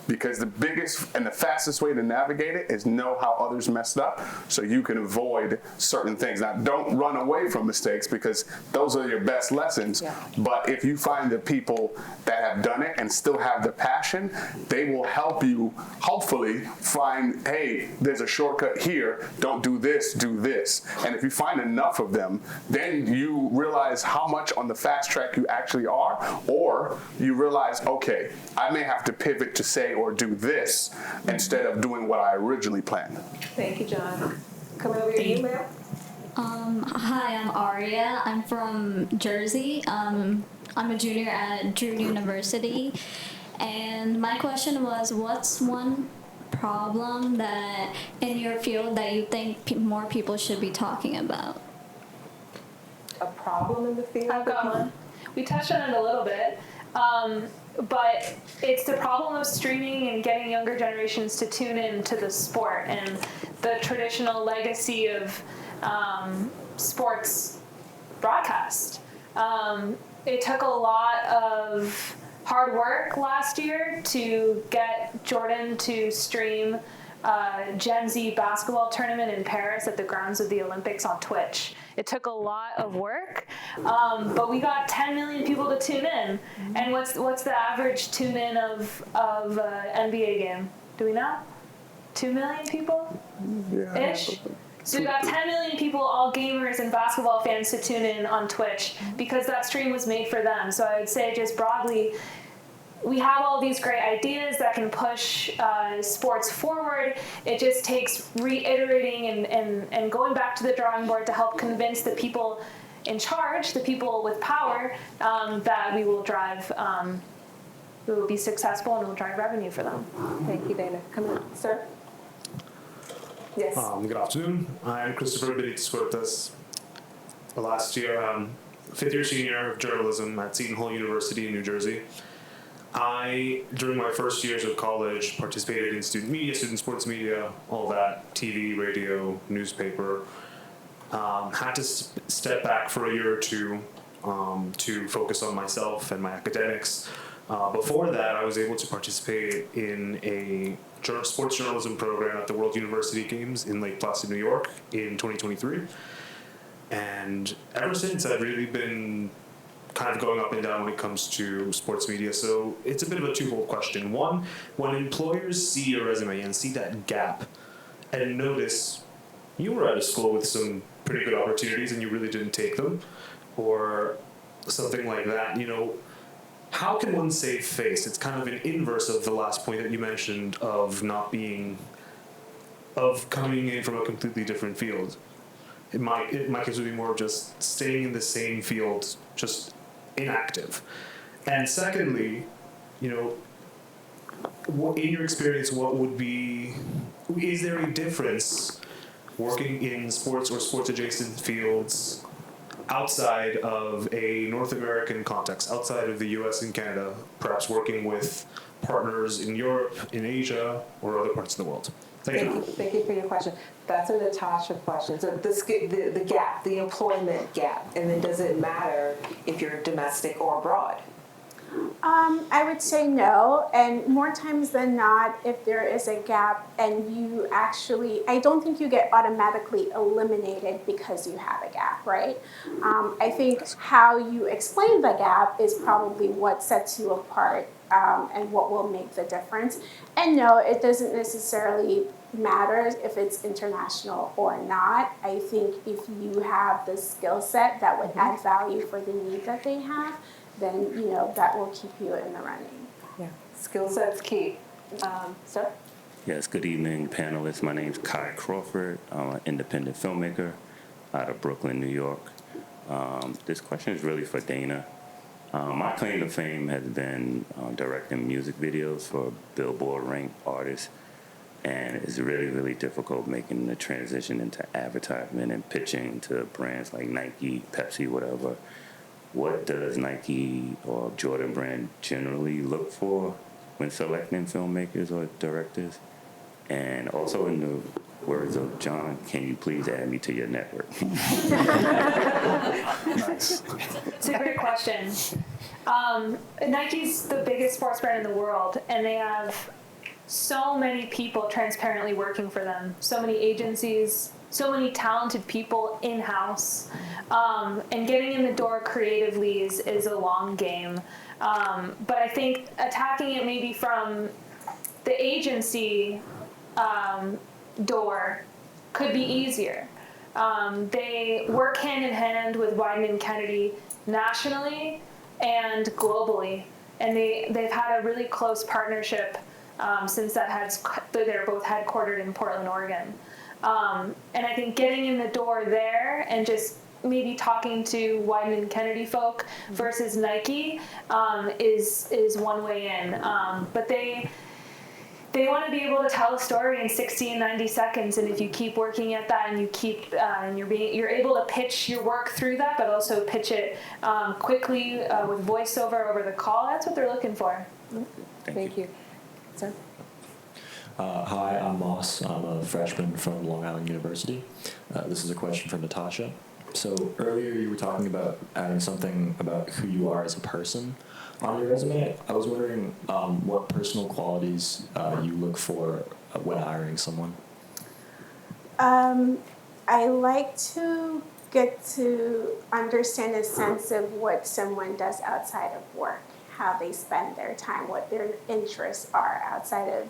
Because the biggest and the fastest way to navigate it is know how others messed up so you can avoid certain things. Now, don't run away from mistakes, because those are your best lessons. Yeah. But if you find the people that have done it and still have the passion, they will help you hopefully find, hey, there's a shortcut here. Don't do this, do this. And if you find enough of them, then you realize how much on the fast track you actually are, or you realize, okay, I may have to pivot to say or do this instead of doing what I originally planned. Thank you, John. Coming over here, you, ma'am. Hi, I'm Aria. I'm from Jersey. I'm a junior at Drew University. And my question was, what's one problem that in your field that you think more people should be talking about? A problem in the field? I've got one. We touched on it a little bit. But it's the problem of streaming and getting younger generations to tune in to the sport and the traditional legacy of sports broadcast. It took a lot of hard work last year to get Jordan to stream Gen Z basketball tournament in Paris at the grounds of the Olympics on Twitch. It took a lot of work, but we got 10 million people to tune in. And what's the average tune in of an NBA game? Do we know? 2 million people? Yeah. Ish? So we got 10 million people, all gamers and basketball fans, to tune in on Twitch because that stream was made for them. So I would say just broadly, we have all these great ideas that can push sports forward. It just takes reiterating and going back to the drawing board to help convince the people in charge, the people with power, that we will drive, we will be successful and will drive revenue for them. Thank you, Dana. Come in, sir. Yes. Good afternoon. I'm Christopher Benitez-Huertas. Last year, fifth year senior of journalism at Seton Hall University in New Jersey. I, during my first years of college, participated in student media, student sports media, all that, TV, radio, newspaper. Had to step back for a year or two to focus on myself and my academics. Before that, I was able to participate in a sports journalism program at the World University Games in Lake Placid, New York in 2023. And ever since, I've really been kind of going up and down when it comes to sports media. So it's a bit of a twofold question. One, when employers see your resume and see that gap and notice you were at a school with some pretty good opportunities and you really didn't take them, or something like that, how can one save face? It's kind of an inverse of the last point that you mentioned of coming in from a completely different field. In my case would be more of just staying in the same field, just inactive. And secondly, in your experience, is there a difference working in sports or sports adjacent fields outside of a North American context, outside of the US and Canada, perhaps working with partners in Europe, in Asia, or other parts of the world? Thank you. Thank you for your question. That's a Natasha question. So the gap, the employment gap, and then does it matter if you're domestic or abroad? I would say no, and more times than not, if there is a gap and I don't think you get automatically eliminated because you have a gap, right? I think how you explain the gap is probably what sets you apart and what will make the difference. And no, it doesn't necessarily matter if it's international or not. I think if you have the skill set that would add value for the need that they have, then that will keep you in the running. Yeah, skill set's key. Sir? Yes, good evening, panelists. My name's Crawford. I'm an independent filmmaker out of Brooklyn, New York. This question is really for Dana. My claim to fame has been directing music videos for Billboard-ranked artists, and it's really, really difficult making the transition into advertisement and pitching to brands like Nike, Pepsi, whatever. What does Nike or Jordan brand generally look for when selecting filmmakers or directors? And also, in the words of John, can you please add me to your network? Nice. It's a great question. Nike's the biggest sports brand in the world, and they have so many people transparently working for them, so many agencies, so many talented people in-house, and getting in the door creatively is a long game. But I think attacking it maybe from the agency door could be easier. They work hand in hand with Wieden & Kennedy nationally and globally, and they've had a really close partnership since they're both headquartered in Portland, Oregon. And I think getting in the door there and just maybe talking to Wieden & Kennedy folk versus Nike is one way in. But they want to be able to tell a story in 60 and 90 seconds, and if you keep working at that and you keep and you're able to pitch your work through that, but also pitch it quickly with voiceover over the call, that's what they're looking for. Thank you. Sir? Hi, I'm Moss. I'm a freshman from Long Island University. This is a question for Natasha. So earlier you were talking about adding something about who you are as a person on your resume. I was wondering what personal qualities you look for when hiring someone. I like to get to understand a sense of what someone does outside of work. how they spend their time, what their interests are outside of,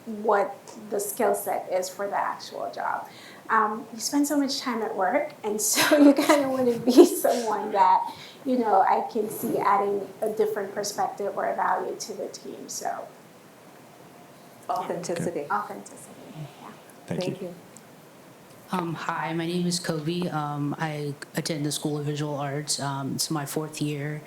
what the skill set is for the actual job. You spend so much time at work, and so you kind of want to be someone that, I can see adding a different perspective or a value to the team. So Authenticity. yeah. Authenticity, yeah. Thank you. Hi, my name is Kobe. I attend the School of Visual Arts. It's my 4th year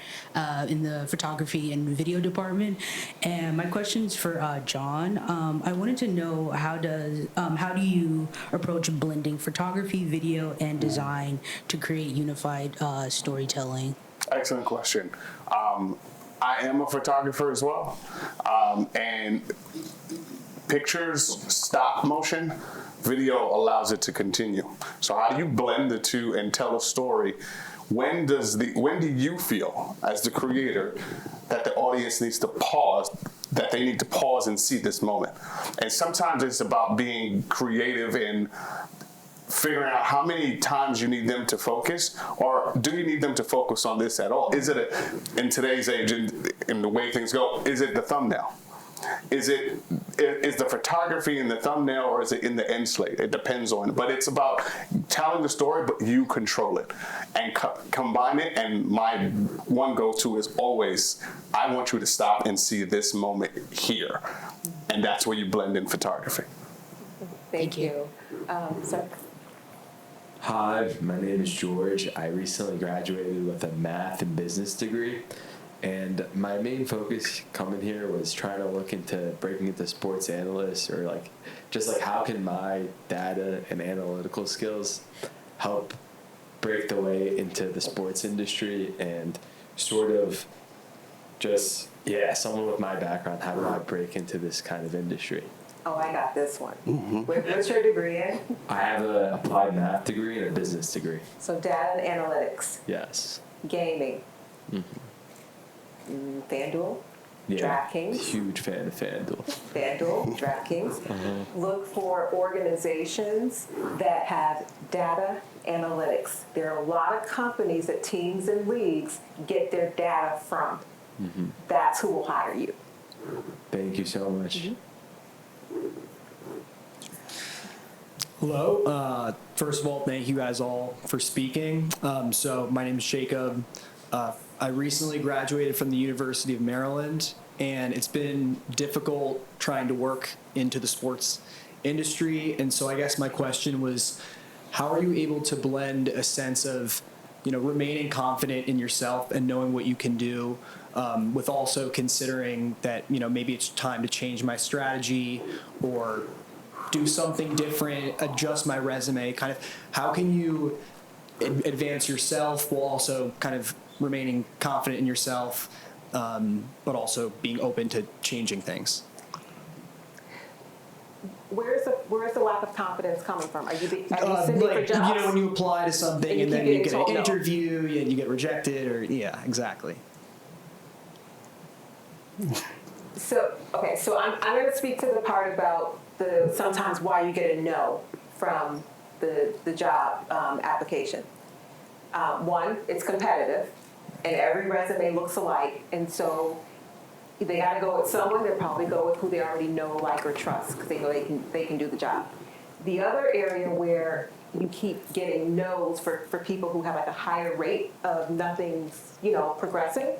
in the photography and video department. And my question is for John. I wanted to know how do you approach blending photography, video, and design to create unified storytelling? Excellent question. I am a photographer as well, and pictures, stop motion, video allows it to continue. So how do you blend the two and tell a story? When do you feel, as the creator, that the audience needs to pause, that they need to pause and see this moment? And sometimes it's about being creative in figuring out how many times you need them to focus, or do you need them to focus on this at all? Is it, in today's age, in the way things go, is it the thumbnail? Is the photography in the thumbnail, or is it in the end slate? It depends on it. But it's about telling the story, but you control it. And combine it, and my one go-to is always, I want you to stop and see this moment here. And that's where you blend in photography. Thank you. Sir. Hi, my name is George. I recently graduated with a math and business degree. And my main focus coming here was trying to look into breaking into sports analysts, or just how can my data and analytical skills help break the way into the sports industry, and sort of just, someone with my background, how do I break into this kind of industry? Oh, I got this one. What's your degree in? I have an applied math degree and a business degree. So data and analytics. Yes. Gaming. FanDuel, DraftKings. Huge fan of FanDuel. FanDuel, DraftKings. Look for organizations that have data analytics. There are a lot of companies that teams and leagues get their data from. That's who will hire you. Thank you so much. Hello. First of all, thank you guys all for speaking. So my name is Jacob. I recently graduated from the University of Maryland, and it's been difficult trying to work into the sports industry. And so I guess my question was, how are you able to blend a sense of, remaining confident in yourself and knowing what you can do, with also considering that, maybe it's time to change my strategy or do something different, adjust my resume, kind of how can you advance yourself while also kind of remaining confident in yourself, but also being open to changing things? Where's the lack of confidence coming from? Are you sitting for jobs? When you apply to something and then you get an interview and you get rejected, or exactly. So I'm going to speak to the part about sometimes why you get a no from the job application. One, it's competitive, and every resume looks alike, and so they got to go with someone. They'll probably go with who they already know, like, or trust, because they know they can do the job. The other area where you keep getting no's for people who have a higher rate of nothing's progressing,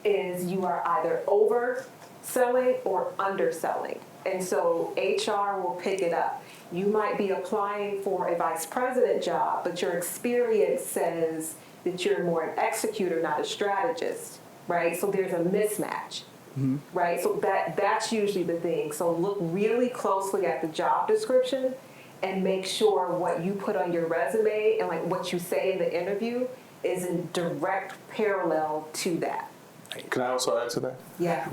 is you are either overselling or underselling, and so HR will pick it up. You might be applying for a vice president job, but your experience says that you're more an executor, not a strategist, right? So there's a mismatch, right? So that's usually the thing. So look really closely at the job description and make sure what you put on your resume and what you say in the interview is in direct parallel to that. Can I also add to that? Yeah.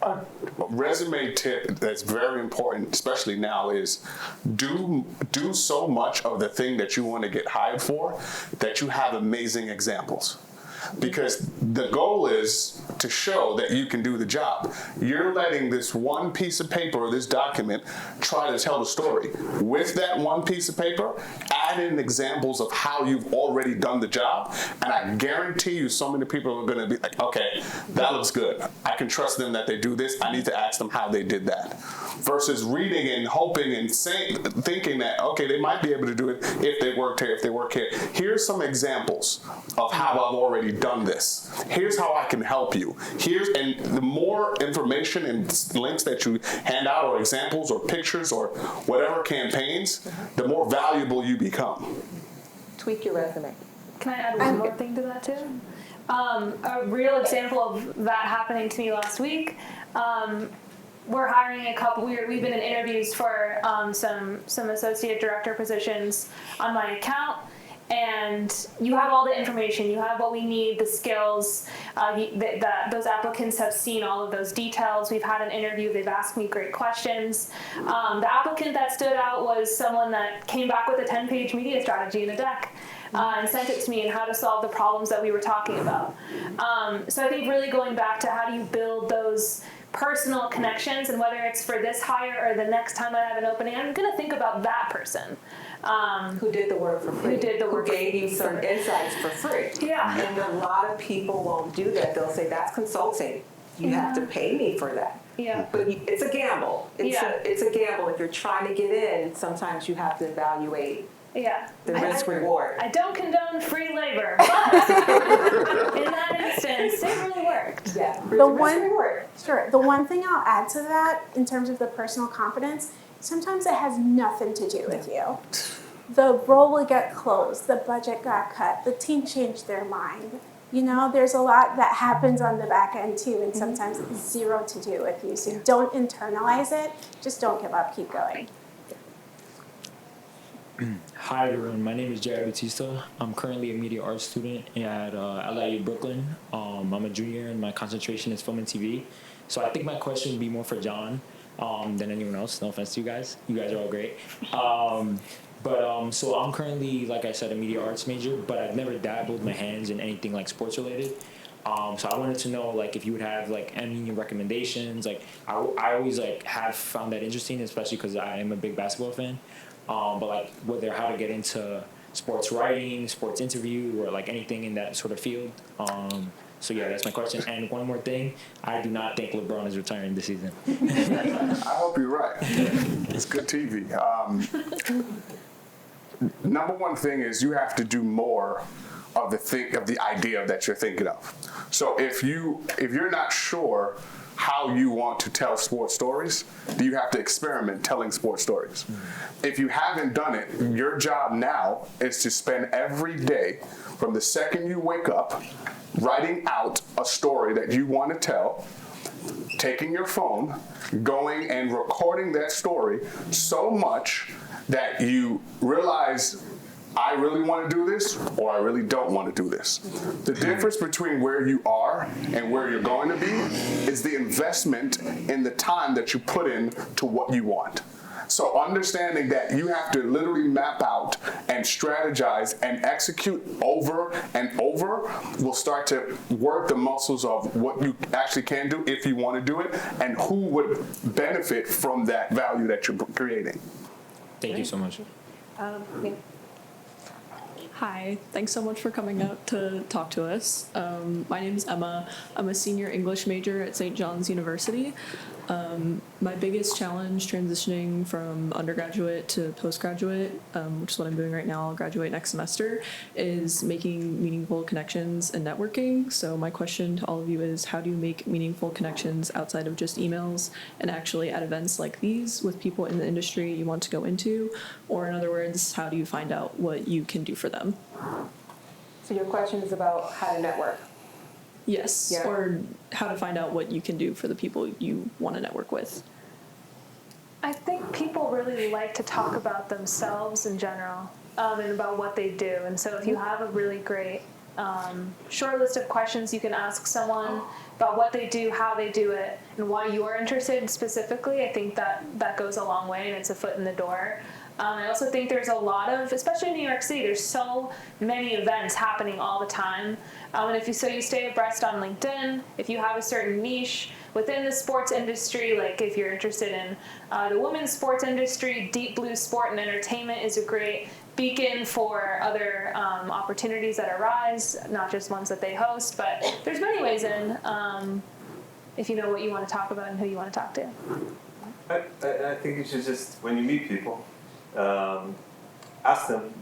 A resume tip that's very important, especially now, is do so much of the thing that you want to get hired for that you have amazing examples. Because the goal is to show that you can do the job. You're letting this one piece of paper or this document try to tell the story. With that one piece of paper, add in examples of how you've already done the job, and I guarantee you so many people are going to be like, okay, that looks good. I can trust them that they do this. I need to ask them how they did that. Versus reading and hoping and thinking that, okay, they might be able to do it if they worked here, if they work here. Here's some examples of how I've already done this. Here's how I can help you. And the more information and links that you hand out, or examples or pictures or whatever campaigns, the more valuable you become. Tweak your resume. Can I add one more thing to that too? A real example of that happening to me last week. We're hiring a couple. We've been in interviews for some associate director positions on my account, and you have all the information. You have what we need, the skills. Those applicants have seen all of those details. We've had an interview. They've asked me great questions. The applicant that stood out was someone that came back with a 10-page media strategy in a deck. And sent it to me and how to solve the problems that we were talking about. So I think really going back to how do you build those personal connections, and whether it's for this hire or the next time I have an opening, I'm going to think about that person. Who did the work for free. Who did the work Who gave you some insights for free. Yeah. And a lot of people won't do that. They'll say, that's consulting. You have to pay me for that. Yeah. But it's a gamble. It's a gamble. If you're trying to get in, sometimes you have to evaluate the risk reward. I don't condone free labor, but in that instance, it really worked. Yeah. The one thing I'll add to that in terms of the personal confidence, sometimes it has nothing to do with you. The role will get closed, the budget got cut, the team changed their mind. You know, there's a lot that happens on the back end too, and sometimes zero to do with you. So don't internalize it, just don't give up, keep going. Hi everyone, my name is Jared Batista. I'm currently a media arts student at LIU Brooklyn. I'm a junior and my concentration is film and TV. So I think my question would be more for John than anyone else. No offense to you guys. You guys are all great. So I'm currently, like I said, a media arts major, but I've never dabbled my hands in anything like sports related. So I wanted to know, like, if you would have like any recommendations. Like, I always like have found that interesting, especially because I am a big basketball fan. But like whether how to get into sports writing, sports interview, or like anything in that sort of field. So yeah, that's my question. And one more thing, I do not think LeBron is retiring this season. I hope you're right. It's good TV. Number one thing is you have to do more of the idea that you're thinking of. So if you're not sure how you want to tell sports stories, you have to experiment telling sports stories. If you haven't done it, your job now is to spend every day, from the second you wake up, writing out a story that you want to tell, taking your phone, going and recording that story so much that you realize, I really want to do this, or I really don't want to do this. The difference between where you are and where you're going to be is the investment in the time that you put in to what you want. So understanding that you have to literally map out and strategize and execute over and over will start to work the muscles of what you actually can do if you want to do it, and who would benefit from that value that you're creating. Thank you so much. Hi, thanks so much for coming out to talk to us. My name is Emma. I'm a senior English major at St. John's University. My biggest challenge transitioning from undergraduate to postgraduate, which is what I'm doing right now, I'll graduate next semester, is making meaningful connections and networking. So my question to all of you is, how do you make meaningful connections outside of just emails and actually at events like these with people in the industry you want to go into? Or in other words, how do you find out what you can do for them? So your question is about how to network. Yes, Yeah. or how to find out what you can do for the people you want to network with. I think people really like to talk about themselves in general, and about what they do. And so if you have a really great short list of questions you can ask someone about what they do, how they do it, and why you are interested specifically, I think that goes a long way, and it's a foot in the door. I also think there's a lot of, especially in New York City, there's so many events happening all the time. And if you stay abreast on LinkedIn, if you have a certain niche within the sports industry, like if you're interested in the women's sports industry, Deep Blue Sport and Entertainment is a great beacon for other opportunities that arise, not just ones that they host, but there's many ways in if you know what you want to talk about and who you want to talk to. I think you should just, when you meet people, ask them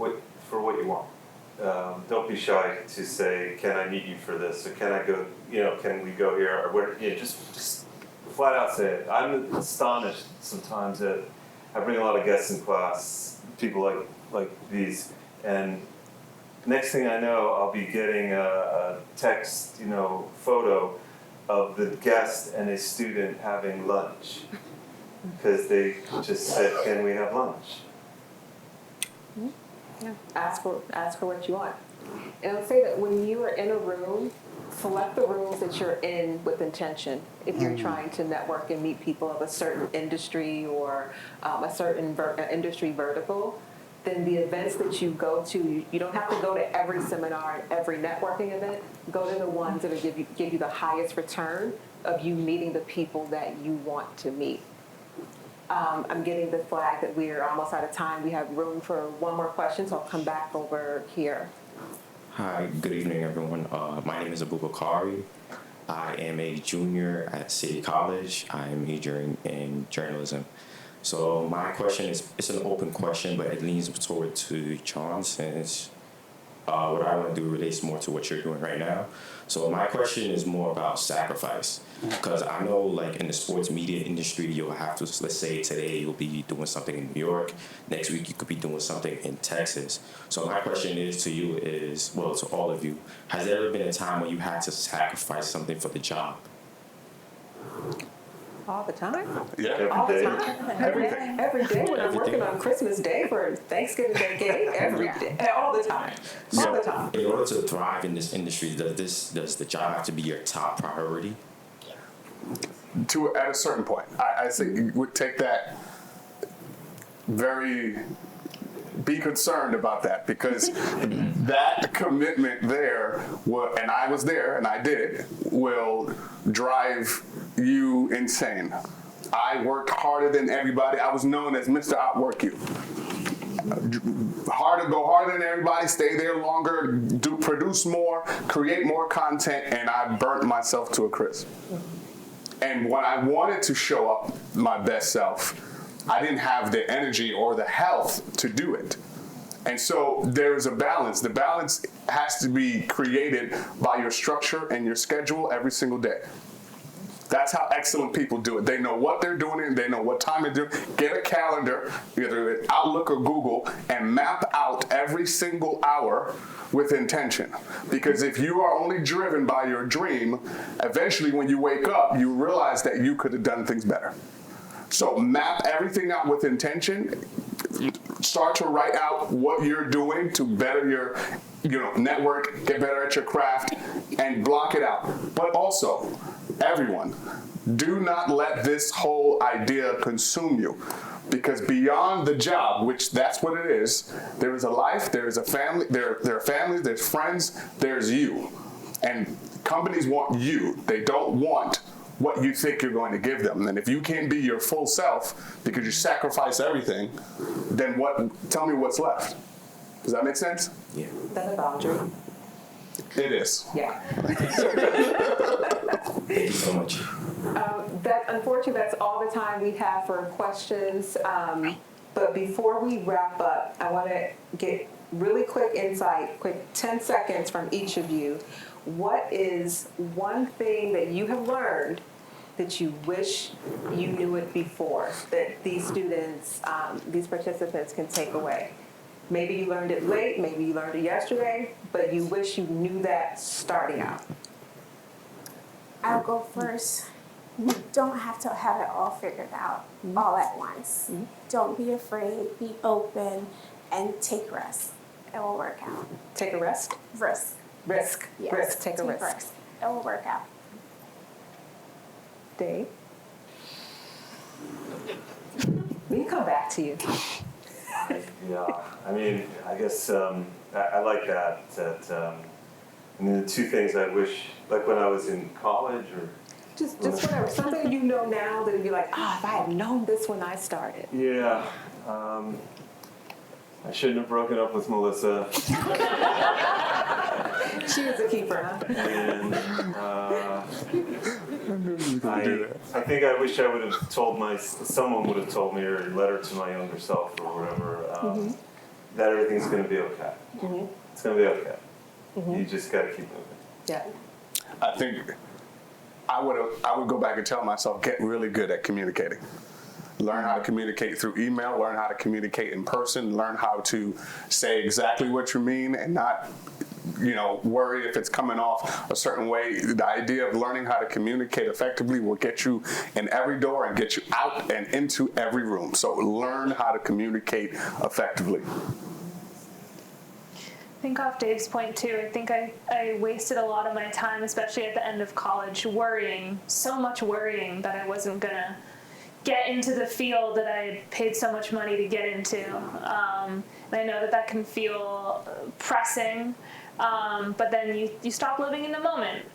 for what you want. Don't be shy to say, can I meet you for this? Or can I go, can we go here? Or where, just flat out say it. I'm astonished sometimes that I bring a lot of guests in class, people like these, and next thing I know, I'll be getting a text, photo of the guest and a student having lunch. Because they just said, can we have lunch? Yeah. Ask for what you want. And I'll say that when you are in a room, select the rooms that you're in with intention. If you're trying to network and meet people of a certain industry or a certain industry vertical, then the events that you go to, you don't have to go to every seminar and every networking event. Go to the ones that will give you the highest return of you meeting the people that you want to meet. I'm getting the flag that we're almost out of time. We have room for one more question, so I'll come back over here. Hi, good evening, everyone. My name is Abubakari. I am a junior at City College. I'm majoring in journalism. So my question is, it's an open question, but it leans toward to John, since what I want to do relates more to what you're doing right now. So my question is more about sacrifice, because I know like in the sports media industry, you'll have to, let's say today you'll be doing something in New York, next week you could be doing something in Texas. So my question is to you is, well, to all of you, has there ever been a time when you had to sacrifice something for the job? All the time? Yeah. All the time. Every day when I'm working on Christmas Day for Thanksgiving Day game, every day, all the time. All the time. In order to thrive in this industry, does the job have to be your top priority? At a certain point. I think you would take that be concerned about that, because that commitment there, and I was there and I did it, will drive you insane. I worked harder than everybody. I was known as Mr. Outwork You. Go harder than everybody, stay there longer, produce more, create more content, and I burnt myself to a crisp. And when I wanted to show up my best self, I didn't have the energy or the health to do it. And so there's a balance. The balance has to be created by your structure and your schedule every single day. That's how excellent people do it. They know what they're doing and they know what time they're doing. Get a calendar, either Outlook or Google, and map out every single hour with intention. Because if you are only driven by your dream, eventually when you wake up, you realize that you could have done things better. So map everything out with intention. Start to write out what you're doing to better your network, get better at your craft, and block it out. But also, everyone, do not let this whole idea consume you. Because beyond the job, which that's what it is, there is a life, there is a family, there are families, there's friends, there's you. And companies want you. They don't want what you think you're going to give them. And if you can't be your full self because you sacrifice everything, then tell me what's left. Does that make sense? Yeah. That's a boundary. It is. Yeah. Thank you so much. Unfortunately, that's all the time we have for questions. But before we wrap up, I want to get really quick insight, quick 10 seconds from each of you. What is one thing that you have learned that you wish you knew it before, that these students, these participants can take away? Maybe you learned it late, maybe you learned it yesterday, but you wish you knew that starting out. I'll go first. You don't have to have it all figured out all at once. Don't be afraid, be open, and take risks. It will work out. Take a rest? Risk. Yes. Risk. Take a risk. It will work out. Dave? We can come back to you. Yeah, I mean, I guess I like that. I mean, the two things I wish, like when I was in college or... Just whatever, something you know now that you're like, if I had known this when I started. Yeah, I shouldn't have broken up with Melissa. She was a keeper, huh? And I think I wish I would have told someone would have told me, or letter to my younger self or whatever, that everything's going to be okay. It's going to be okay. You just got to keep moving. Yeah. I think I would go back and tell myself, get really good at communicating. Learn how to communicate through email, learn how to communicate in person, learn how to say exactly what you mean and not, worry if it's coming off a certain way. The idea of learning how to communicate effectively will get you in every door and get you out and into every room. So learn how to communicate effectively. I think off Dave's point too, I think I wasted a lot of my time, especially at the end of college, worrying, so much worrying that I wasn't gonna get into the field that I had paid so much money to get into. And I know that can feel pressing, but then you stop living in the moment.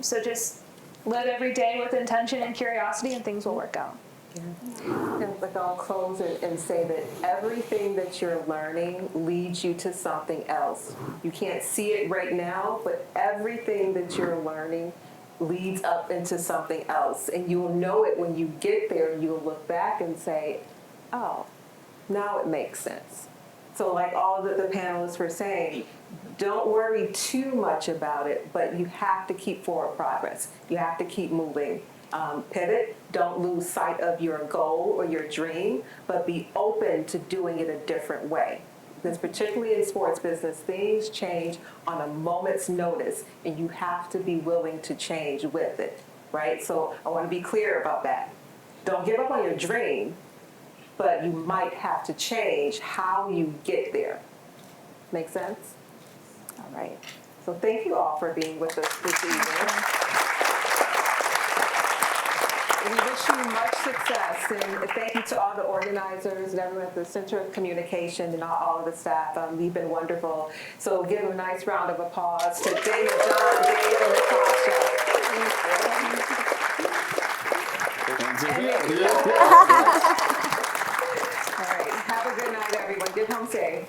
So just live every day with intention and curiosity and things will work out. And I'll close and say that everything that you're learning leads you to something else. You can't see it right now, but everything that you're learning leads up into something else. And you'll know it when you get there and you'll look back and say, oh, now it makes sense. So like all of the panelists were saying, don't worry too much about it, but you have to keep forward progress. You have to keep moving. Pivot. Don't lose sight of your goal or your dream, but be open to doing it a different way. Because particularly in sports business, things change on a moment's notice, and you have to be willing to change with it, right? So I want to be clear about that. Don't give up on your dream, but you might have to change how you get there. Make sense? All right. So thank you all for being with us this evening. We wish you much success, and thank you to all the organizers and everyone at the Center of Communication and all of the staff. You've been wonderful. So give a nice round of applause to Dana, John, Dave, and Natasha. All right, have a good night, everyone. Get home safe.